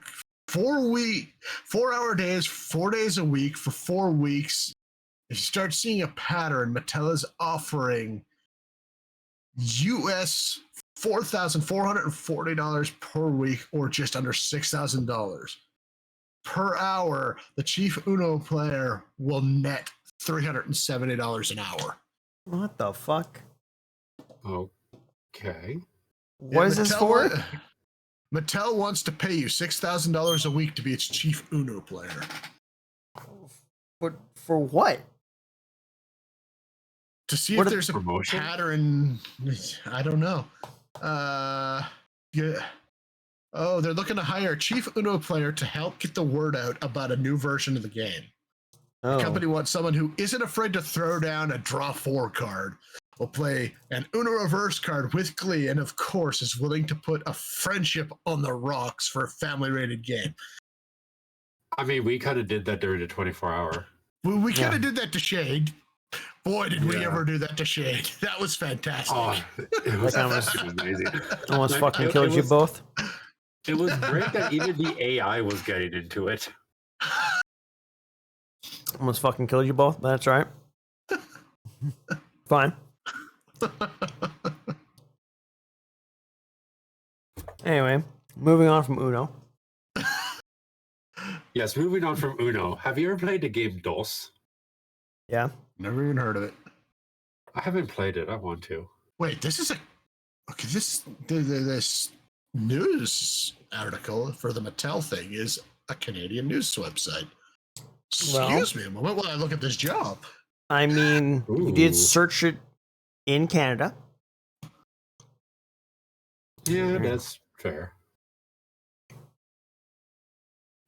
4-hour days, 4 days a week for 4 weeks. If you start seeing a pattern, Mattel is offering US $4,440 per week, or just under $6,000 per hour. The chief Uno player will net $370 an hour. What the fuck? Okay. What is this for? Mattel wants to pay you $6,000 a week to be its chief Uno player. For what? To see if there's a pattern. I don't know. Yeah. Oh, they're looking to hire a chief Uno player to help get the word out about a new version of the game. Oh. The company wants someone who isn't afraid to throw down a draw 4 card, will play an Uno reverse card with glee, and of course is willing to put a friendship on the rocks for a family-rated game. I mean, we kind of did that during the 24-hour. We kind of did that to Shade. Boy, did we ever do that to Shade. That was fantastic. Oh, it was almost amazing. Almost fucking killed you both. It was great that even the AI was getting into it. Almost fucking killed you both. That's right. Fine. Anyway, moving on from Uno. Yes, moving on from Uno. Have you ever played the game DOS? Yeah. Never even heard of it. I haven't played it. I want to. Wait, this is this news article for the Mattel thing is a Canadian news website. Excuse me a moment while I look at this job. I mean, you did search it in Canada. Yeah, that's fair.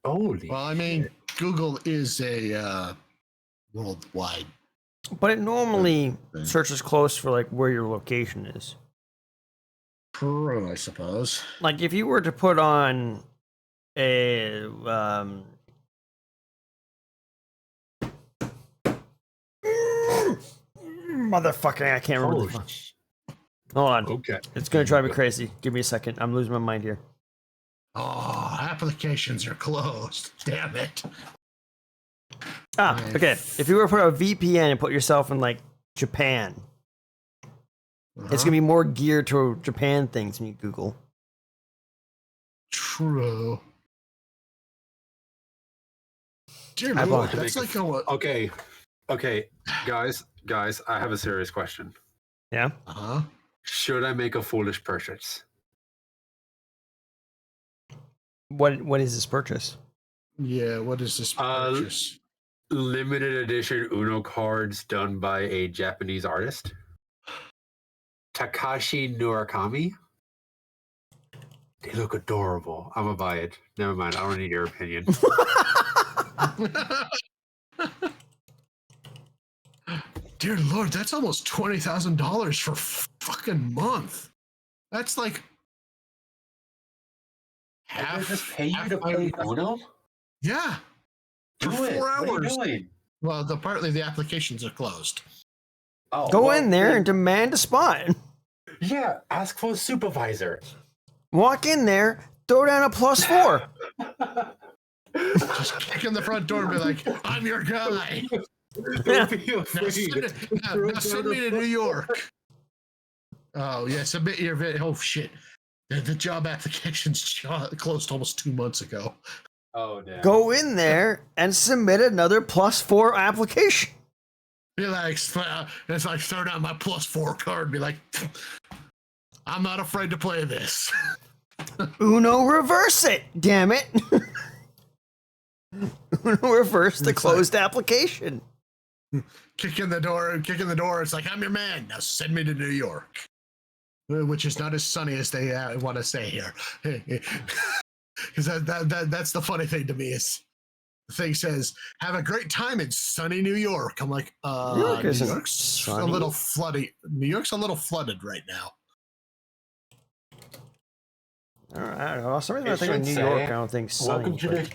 Holy well, I mean, Google is a worldwide. But it normally searches close for like where your location is. True, I suppose. Like if you were to put on a motherfucker, I can't remember the fuck. Hold on. Okay. It's gonna drive me crazy. Give me a second. I'm losing my mind here. Oh, applications are closed. Damn it. Ah, okay. If you were to put a VPN and put yourself in like Japan, it's gonna be more geared to Japan things when you Google. True. Dear Lord, that's like okay, guys, I have a serious question. Yeah. Should I make a foolish purchase? What is this purchase? Yeah, what is this purchase? Limited edition Uno cards done by a Japanese artist, Takashi Murakami. They look adorable. I'm gonna buy it. Never mind. I don't need your opinion. Dear Lord, that's almost $20,000 for fucking month. That's like half. Just pay you to play Uno? Yeah. For 4 hours. What are you doing? Well, partly the applications are closed. Oh, Go in there and demand a spot. Yeah, ask for a supervisor. Walk in there, throw down a +4. Just kick in the front door and be like, I'm your guy. Now send me to New York. Oh, yeah, submit your video. Oh, shit. The job applications closed almost 2 months ago. Oh, damn. Go in there and submit another +4 application. Be like, it's like throw down my +4 card and be like, I'm not afraid to play this. Uno reverse it, damn it. Uno reverse the closed application. Kick in the door. It's like, I'm your man. Now send me to New York. Which is not as sunny as they want to say here. Because that's the funny thing to me is the thing says, have a great time in sunny New York. I'm like, New York's a little flooded. New York's a little flooded right now. All right. Well, some reason I think of New York, I don't think sunny. Welcome to the...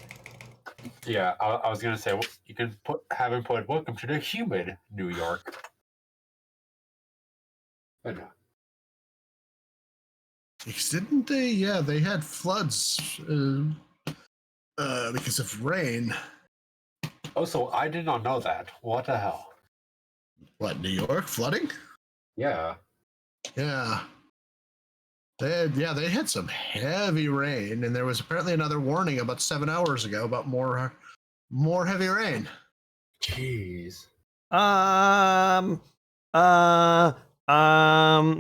Yeah, I was going to say, you can have him put, welcome to the humid New York. But no. Because didn't they? Yeah, they had floods because of rain. Oh, so I did not know that. What the hell? What, New York flooding? Yeah. Yeah. They had some heavy rain, and there was apparently another warning about 7 hours ago about more heavy rain. Jeez.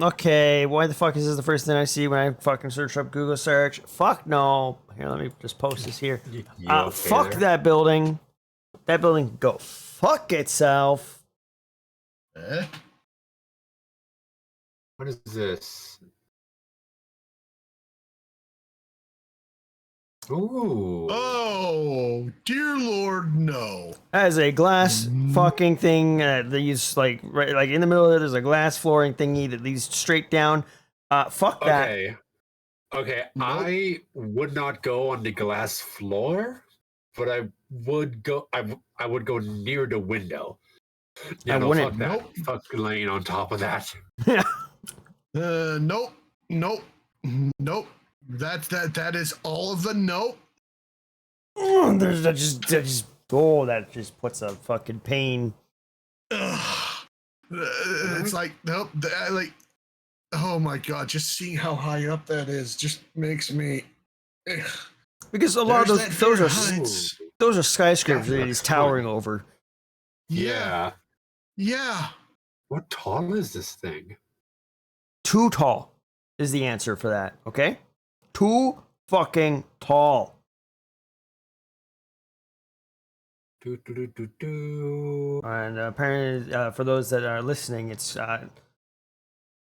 Okay, why the fuck is this the first thing I see when I fucking search up Google search? Fuck no. Here, let me just post this here. Fuck that building. That building can go fuck itself. What is this? Ooh. Oh, dear Lord, no. As a glass fucking thing that use like right like in the middle of it, there's a glass flooring thingy that leads straight down. Fuck that. Okay. Nope. I would not go on the glass floor, but I would go. I would go near the window. Yeah, I no, wouldn't. fuck that. Nope. Fuck laying on top of that. Yeah. Nope. Nope. That is all of the nope. There's that just puts a fucking pain. It's like nope. Like, oh my god, just seeing how high up that is just makes me. Because a lot There's of that those Heights. those are skyscrapers That that looks he's towering fun. over. Yeah. Yeah. What tall is this thing? Too tall is the answer for that. Okay, too fucking tall. And apparently, for those that are listening, it's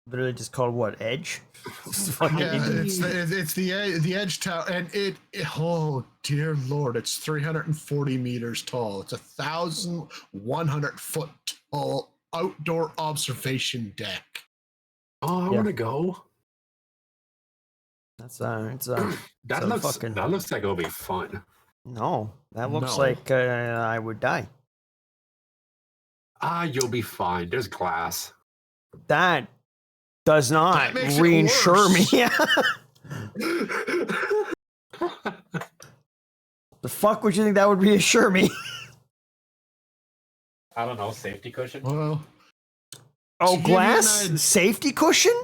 literally just called what? Edge? Yeah, it's the edge tower, and it oh dear lord, it's 340 meters tall. It's 1,100 foot tall outdoor observation deck. Oh, I want to go. It's that looks like it'll be fun. No, that looks No. like I would die. You'll be fine. There's glass. That does not makes it reinsure me. worse. The fuck would you think that would reassure me? I don't know. Safety cushion. Well, Oh, to give you glass an safety cushion?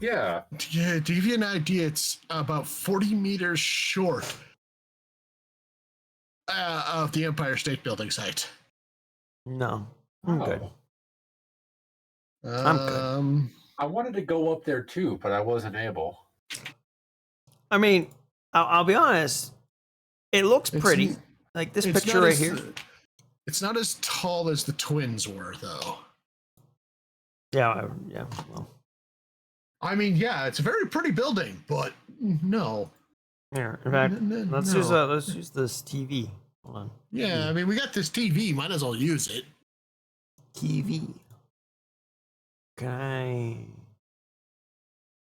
Yeah. to give you an idea, it's about 40 meters short of the Empire State Building site. No, I'm good. I'm good. I wanted to go up there too, but I wasn't able. I mean, I'll be honest. It looks pretty. Like this picture right here. It's not as tall as the twins were, though. Yeah. Well. I mean, yeah, it's a very pretty building, but no. Yeah. In fact, let's no. use this TV. Hold on. Yeah, I mean, we got this TV. Might as well use it. TV. Can I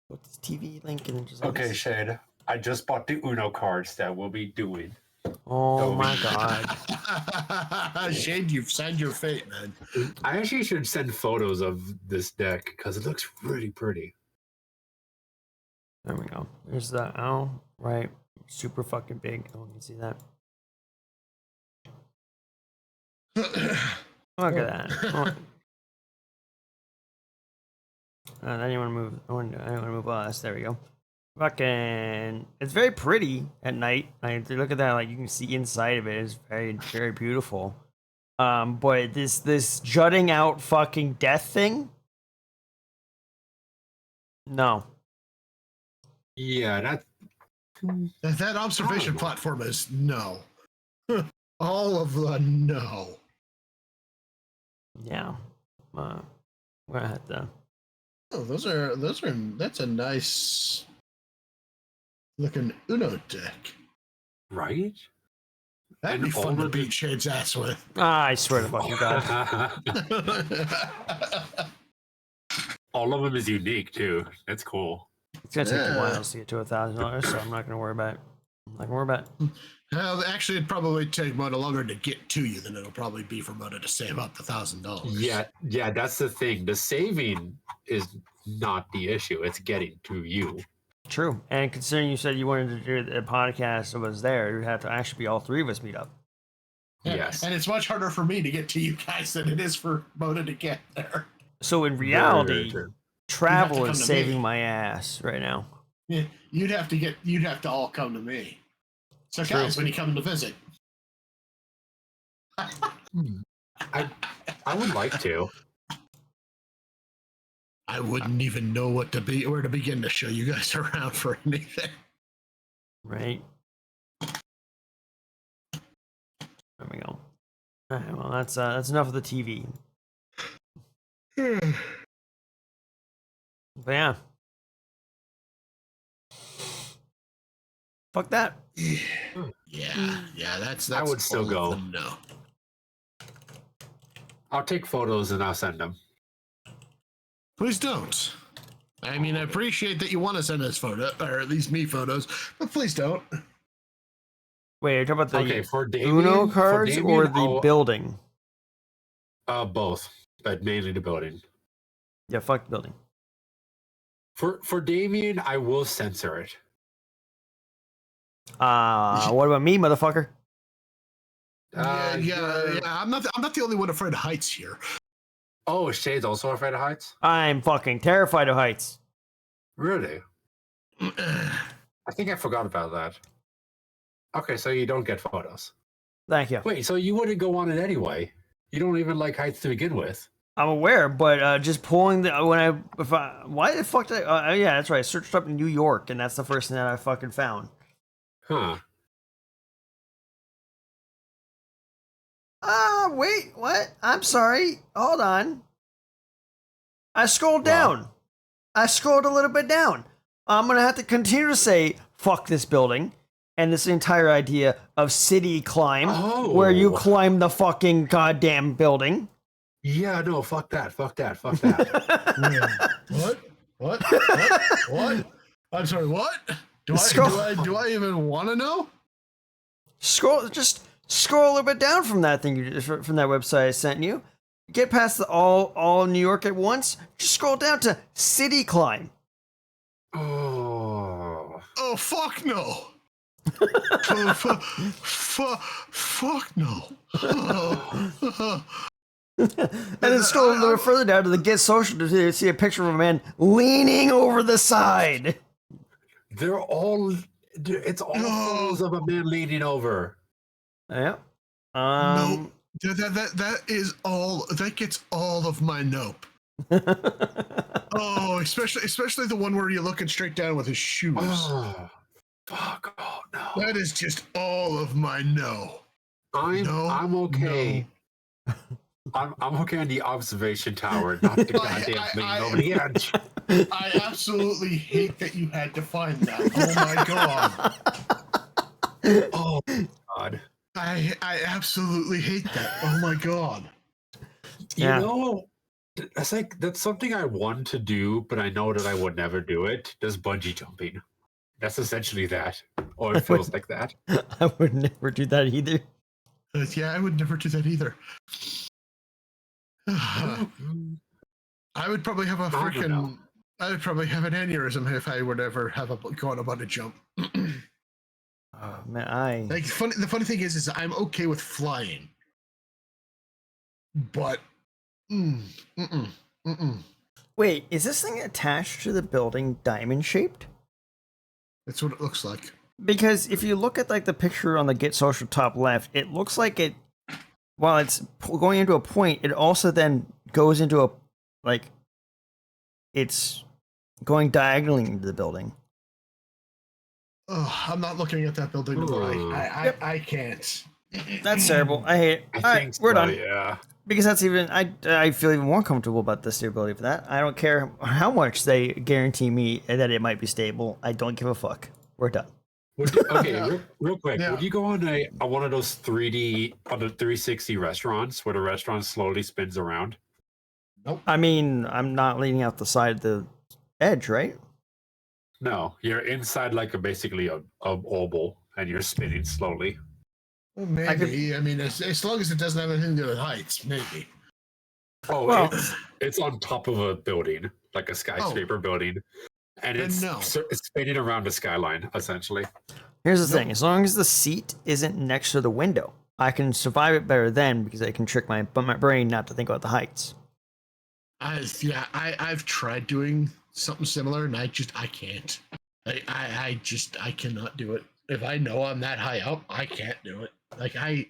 put this TV link in? Just Okay, Shade. I just bought the Uno cards that we'll be doing. Oh my god. Shade, you've signed your fate, man. I actually should send photos of this deck because it looks really pretty. There we go. There's the owl, right? Super fucking big. Oh, you see that? Look at that. Oh. Then you want to move. I want to move us. There we go. Fucking, it's very pretty at night. Like, look at that. Like you can see inside of it. It's very, very beautiful. But this jutting out fucking death thing. No. Yeah, that observation platform is no. All of the no. Yeah. We're gonna have to. Oh, that's a nice looking Uno deck. right? That'd be fun to beat Shade's ass with. I swear to fucking god. All of them is unique too. That's cool. It's gonna take a while to get to $1,000, so I'm not gonna worry about it. I'm not gonna worry about it. Well, actually, it'd probably take Mona longer to get to you than it'll probably be for Mona to save up the $1,000. Yeah, that's the thing. The saving is not the issue. It's getting to you. True. And considering you said you wanted to do a podcast that was there, it would have to actually be all three of us meet up. Yeah. Yes. And it's much harder for me to get to you guys than it is for Mona to get there. So in reality, travel is saving me. my ass right now. Yeah, you'd have to all come to me. So True. guys, when you come to visit. I would like to. I wouldn't even know where to begin to show you guys around for anything. Right. There we go. All right, well, that's enough of the TV. But yeah. Fuck that. Yeah. That's I would still go. No. I'll take photos and I'll send them. Please don't. I mean, I appreciate that you want to send us photos, or at least me photos, but please don't. Wait, you're talking about the for Damien, Uno cards or the building? Both, but mainly the building. Yeah, fuck the building. For Damien, I will censor it. What about me, motherfucker? Yeah. I'm not the only one afraid of heights here. Oh, Shay's also afraid of heights? I'm fucking terrified of heights. Really? I think I forgot about that. Okay, so you don't get photos. Thank you. Wait, so you wouldn't go on it anyway? You don't even like heights to begin with. I'm aware, but just pulling why the fuck did I, yeah, that's right. I searched up in New York, and that's the first thing that I fucking found. Huh. Wait, what? I'm sorry. Hold on. I scrolled down. I scrolled a little bit down. I'm gonna have to continue to say fuck this building and this entire idea of city climb, where you climb the fucking goddamn building. Yeah, no, fuck that. Fuck that. What? I'm sorry, what? Do I even want to know? Just scroll a little bit down from that thing from that website I sent you. Get past the all New York at once. Just scroll down to city climb. Oh, fuck no. Fuck no. And then scroll a little further down to the Get Social to see a picture of a man leaning over the side. It's all photos of a man leaning over. Yeah. No, that is all. That gets all of my nope. Especially the one where you're looking straight down with his shoes. Oh, fuck! Oh no. That is just all of my no. I'm okay. No. I'm okay on the observation tower, not the goddamn thing over the edge. I absolutely hate that you had to find that. Oh my god. Oh god. I absolutely hate that. Oh my god. You know, that's something I want to do, but I know that I would never do it. Does bungee jumping. That's essentially that. Or it feels like that. I would never do that either. I would never do that either. I would probably have I would probably have an aneurysm if I would ever go on a bungee jump. Oh man, the funny thing is I'm okay with flying, but Wait, is this thing attached to the building diamond shaped? That's what it looks like. Because if you look at like the picture on the Get Social top left, it looks like it. While it's going into a point, it also then goes into it's going diagonally into the building. Oh, I'm not looking at that building tomorrow. I can't. That's terrible. I hate it. All right, we're done. Yeah. Because that's even I feel even more comfortable about the stability for that. I don't care how much they guarantee me that it might be stable. I don't give a fuck. We're done. Real quick. Would you go on one of those 3D on the 360 restaurants where the restaurant slowly spins around? Nope. I mean, I'm not leaning out the side of the edge, right? No, you're inside like basically a oval, and you're spinning slowly. Well, maybe. I mean, as long as it doesn't have anything to do with heights, maybe. Oh, well, it's on top of a building, like a skyscraper building. And it's spinning around the skyline, essentially. Here's the thing. As long as the seat isn't next to the window, I can survive it better then because I can trick my brain not to think about the heights. I've tried doing something similar, and I can't. I cannot do it. If I know I'm that high up, I can't do it. Like I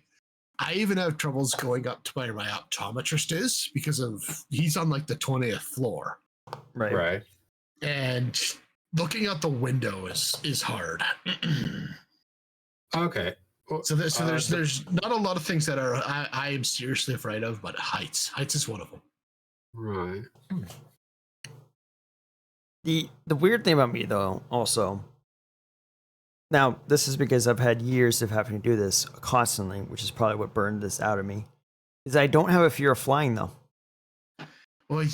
even have troubles going up to where my optometrist is because he's on like the 20th floor. Right. And looking out the window is hard. Okay. So there's not a lot of things that I am seriously afraid of, but heights is one of them. Right. The weird thing about me though, also, Now, this is because I've had years of having to do this constantly, which is probably what burned this out of me. Is I don't have a fear of flying, though. Well,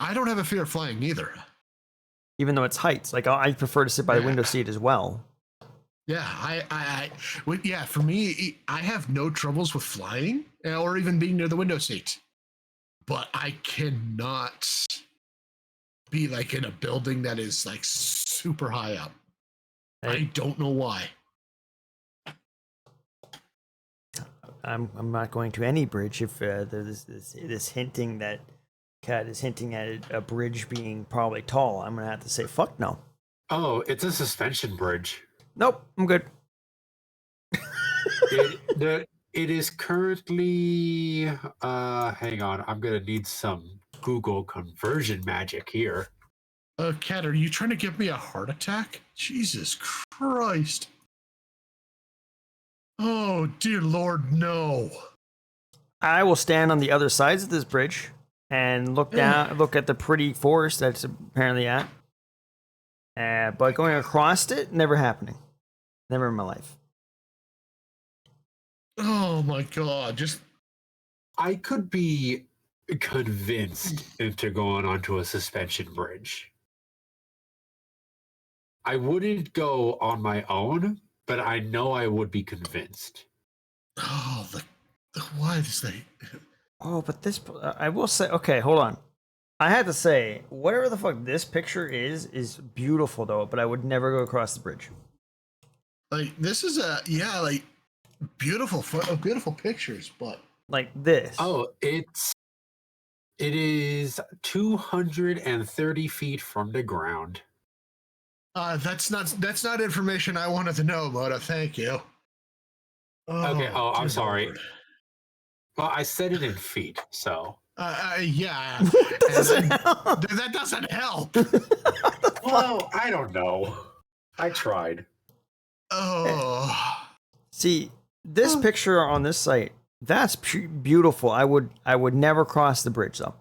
I don't have a fear of flying either. Even though it's heights. Like, I prefer to sit by the window seat as well. Yeah, yeah, for me, I have no troubles with flying or even being near the window seat. But I cannot be like in a building that is like super high up. I don't know why. I'm not going to any bridge if there's this hinting that Kat is hinting at a bridge being probably tall. I'm gonna have to say fuck no. Oh, it's a suspension bridge. Nope, I'm good. It is currently. Hang on, I'm gonna need some Google conversion magic here. Kat, are you trying to give me a heart attack? Jesus Christ. Oh, dear Lord, no. I will stand on the other sides of this bridge and look down, look at the pretty forest that's apparently at. But going across it, never happening. Never in my life. Oh my God! I could be convinced into going onto a suspension bridge. I wouldn't go on my own, but I know I would be convinced. Oh, why is that? Oh, but this, I will say, okay, hold on. I had to say, whatever the fuck this picture is beautiful though, but I would never go across the bridge. Like, this is like, beautiful pictures, but. Like this. Oh, it is 230 feet from the ground. That's not information I wanted to know about it. Thank you. Okay. Oh, I'm sorry. Lord. Well, I said it in feet, so. Yeah. That doesn't help. Well, I don't know. I tried. Oh. See, this picture on this site, that's beautiful. I would never cross the bridge though.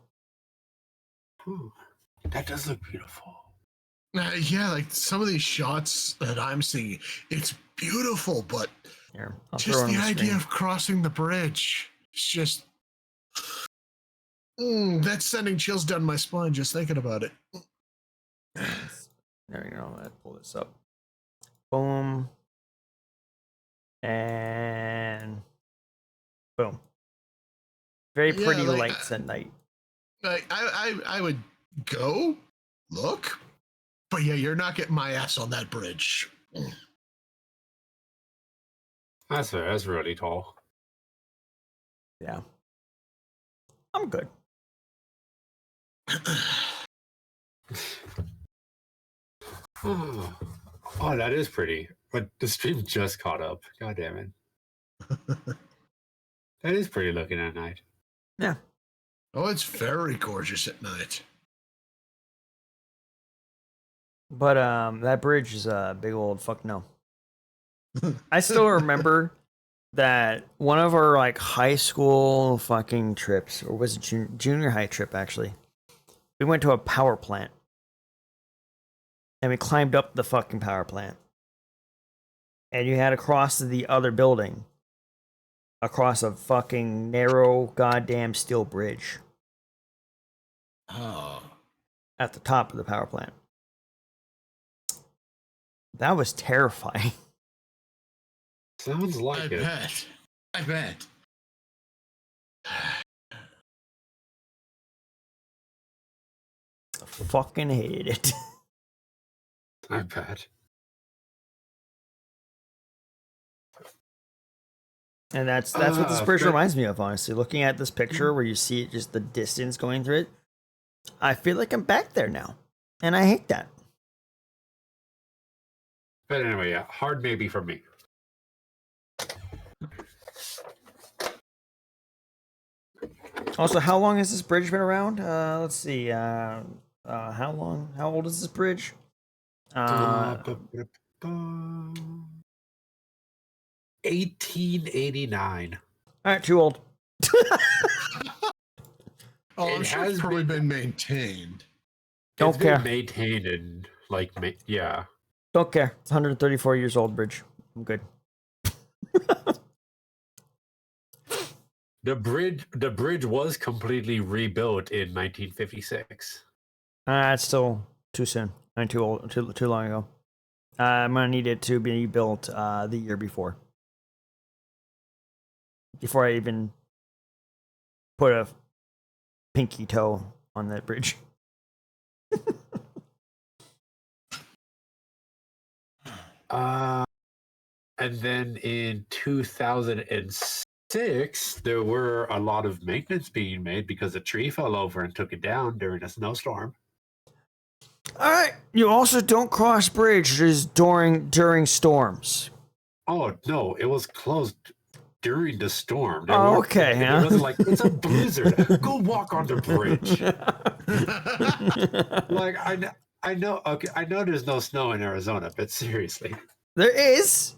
Ooh, that does look beautiful. Yeah, like some of these shots that I'm seeing, it's beautiful, but Here, just the idea of crossing the bridge, it's just that's sending chills down my spine just thinking about it. There you go. Let's pull this up. Boom. And boom. Very pretty lights at night. I would go look, but yeah, you're not getting my ass on that bridge. That's really tall. Yeah. I'm good. Oh, that is pretty. But the stream just caught up. God damn it. That is pretty looking at night. Yeah. Oh, it's very gorgeous at night. But that bridge is a big old fuck no. I still remember that one of our like high school fucking trips, or was it junior high trip actually? We went to a power plant. And we climbed up the fucking power plant. And you had to cross to the other building. Across a fucking narrow goddamn steel bridge. Oh. At the top of the power plant. That was terrifying. Sounds like it. I bet. Fucking hated it. I bet. And that's what this bridge reminds me of, honestly. Looking at this picture where you see it, just the distance going through it, I feel like I'm back there now. And I hate that. But anyway, yeah, hard maybe for me. Also, how long has this bridge been around? Let's see. How old is this bridge? 1889. All right, too old. I'm sure it's probably been maintained. Don't care. Maintained and yeah. Don't care. It's 134 years old bridge. I'm good. The bridge was completely rebuilt in 1956. It's still too soon. I'm too old. Too long ago. I'm gonna need it to be built the year before. Before I even put a pinky toe on that bridge. And then in 2006, there were a lot of maintenance being made because a tree fell over and took it down during a snowstorm. All right. You also don't cross bridges during storms. Oh no, it was closed during the storm. Okay, it wasn't like it's a blizzard. Go walk on the bridge. Like I know. Okay, I know there's no snow in Arizona, but seriously, there is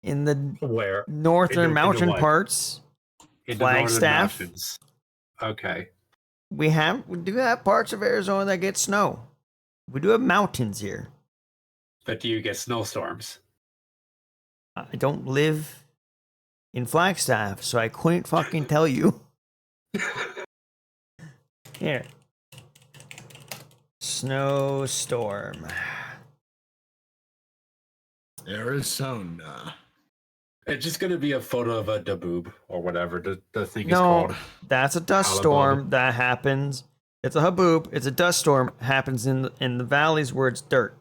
in the where northern mountain what? parts. In the northern Flagstaff. mountains. Okay. We do have parts of Arizona that get snow. We do have mountains here. But do you get snowstorms? I don't live in Flagstaff, so I couldn't fucking tell you. Here. Snowstorm. Arizona. It's just going to be a photo of a daboob or whatever the thing is No, called. that's a dust Halibut. storm that happens. It's a haboob. It's a dust storm. Happens in the valleys where it's dirt.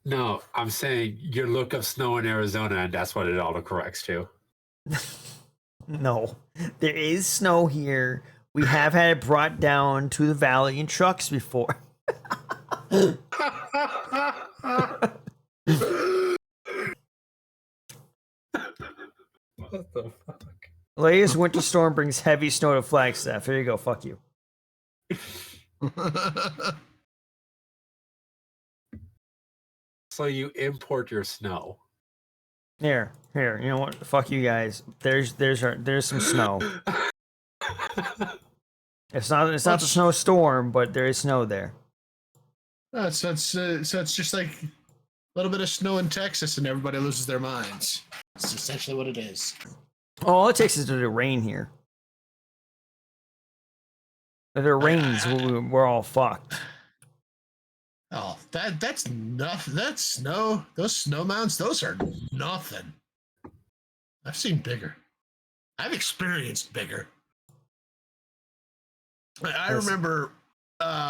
No, I'm saying your look of snow in Arizona, and that's what it autocorrects to. No, there is snow here. We have had it brought down to the valley in trucks before. What the fuck? Latest winter storm brings heavy snow to Flagstaff. There you go. Fuck you. So you import your snow. Here. You know what? Fuck you guys. There's some snow. It's not a snowstorm, but there is snow there. So it's just like a little bit of snow in Texas and everybody loses their minds. It's essentially what it is. All it takes is to rain here. If it rains, we're all fucked. Oh, that's nothing. That's snow. Those snow mounds, those are nothing. I've seen bigger. I've experienced bigger. I remember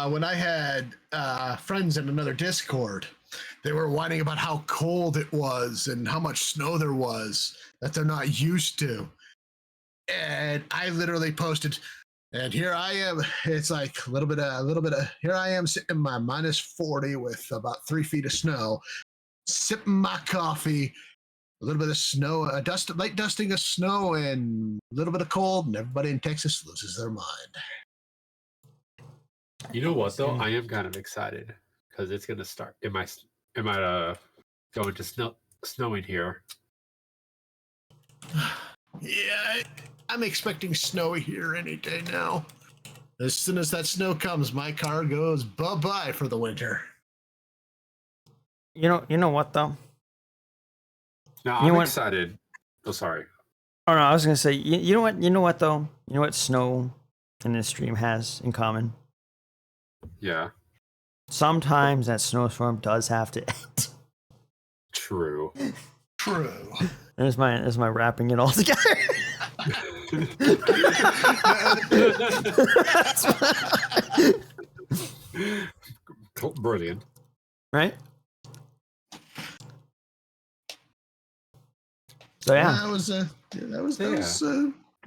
when I had friends in another Discord, they were whining about how cold it was and how much snow there was that they're not used to. And I literally posted, and here I am. It's like a little bit of. Here I am sitting in my -40 with about 3 feet of snow, sipping my coffee, a little bit of snow, light dusting of snow, and a little bit of cold, and everybody in Texas loses their mind. You know what though? I am kind of excited because it's gonna start. It might go into snowing here. Yeah, I'm expecting snow here any day now. As soon as that snow comes, my car goes bye-bye for the winter. You know what though? No, I'm excited. Oh, sorry. Oh no, I was gonna say, you know what? You know what though? You know what snow and this stream has in common? Yeah. Sometimes that snowstorm does have to end. True. There's my wrapping it all together. Brilliant. Right? So yeah. That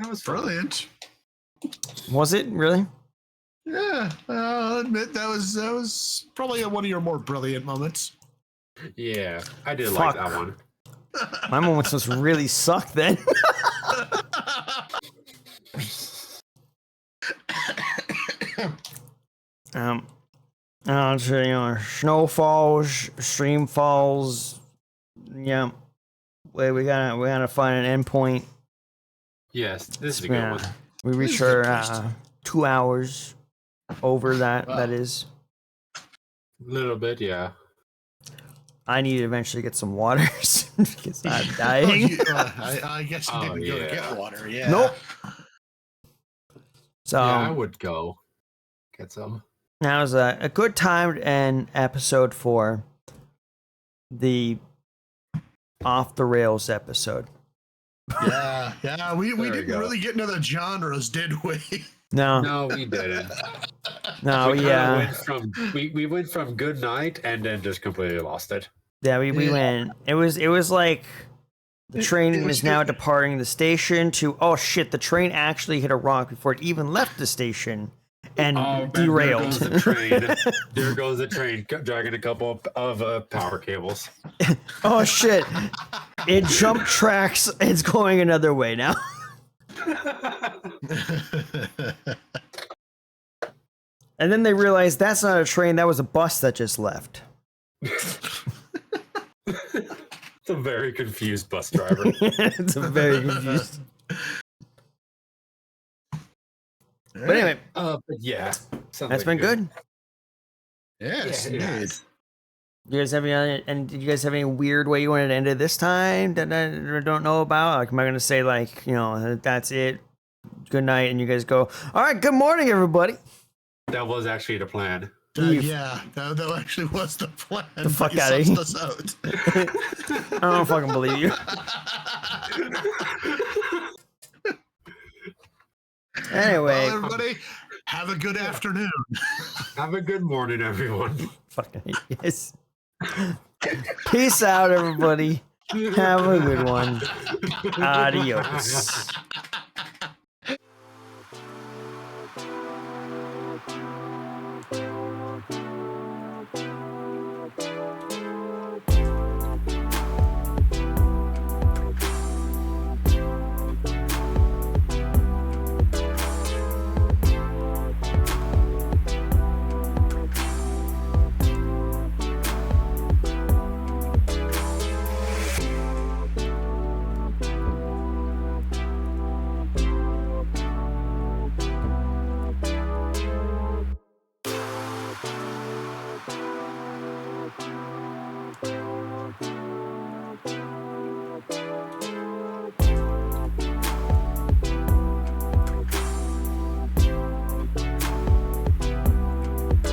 was brilliant. Was it really? Yeah, I'll admit that was probably one of your more brilliant moments. Yeah, I did like that one. My moments just really suck then. Snow falls, stream falls. Yeah, we gotta find an endpoint. Yes, this is a good one. We reach our 2 hours over that. Wow. That is a little bit, yeah. I need to eventually get some water because I'm dying. I guess you didn't go to get water. Yeah. Nope. So yeah, I would go get some. That was a good time to end episode 4, the off the rails episode. Yeah. We didn't really get into the genres, did we? No, we didn't. No, we went from good night and then just completely lost it. Yeah, we went. It was like the train is now departing the station to, oh shit, the train actually hit a rock before it even left the station and derailed. There goes the train dragging a couple of power cables. Oh shit. It jumped tracks. It's going another way now. And then they realized that's not a train, that was a bus that just left. It's a very confused bus driver. It's a very confused. But anyway, but yeah, that's been good. Yes, indeed. You guys have any? And did you guys have any weird way you wanted to end it this time that I don't know about? Like, am I gonna say like, that's it, good night, and you guys go, all right, good morning, everybody? That was actually the plan. Yeah, that actually was the plan. The fuck out of here! I don't fucking believe you. Anyway, well, everybody, have a good afternoon. Have a good morning, everyone. Fucking hate you guys. Peace out, everybody. Have a good one. Adios.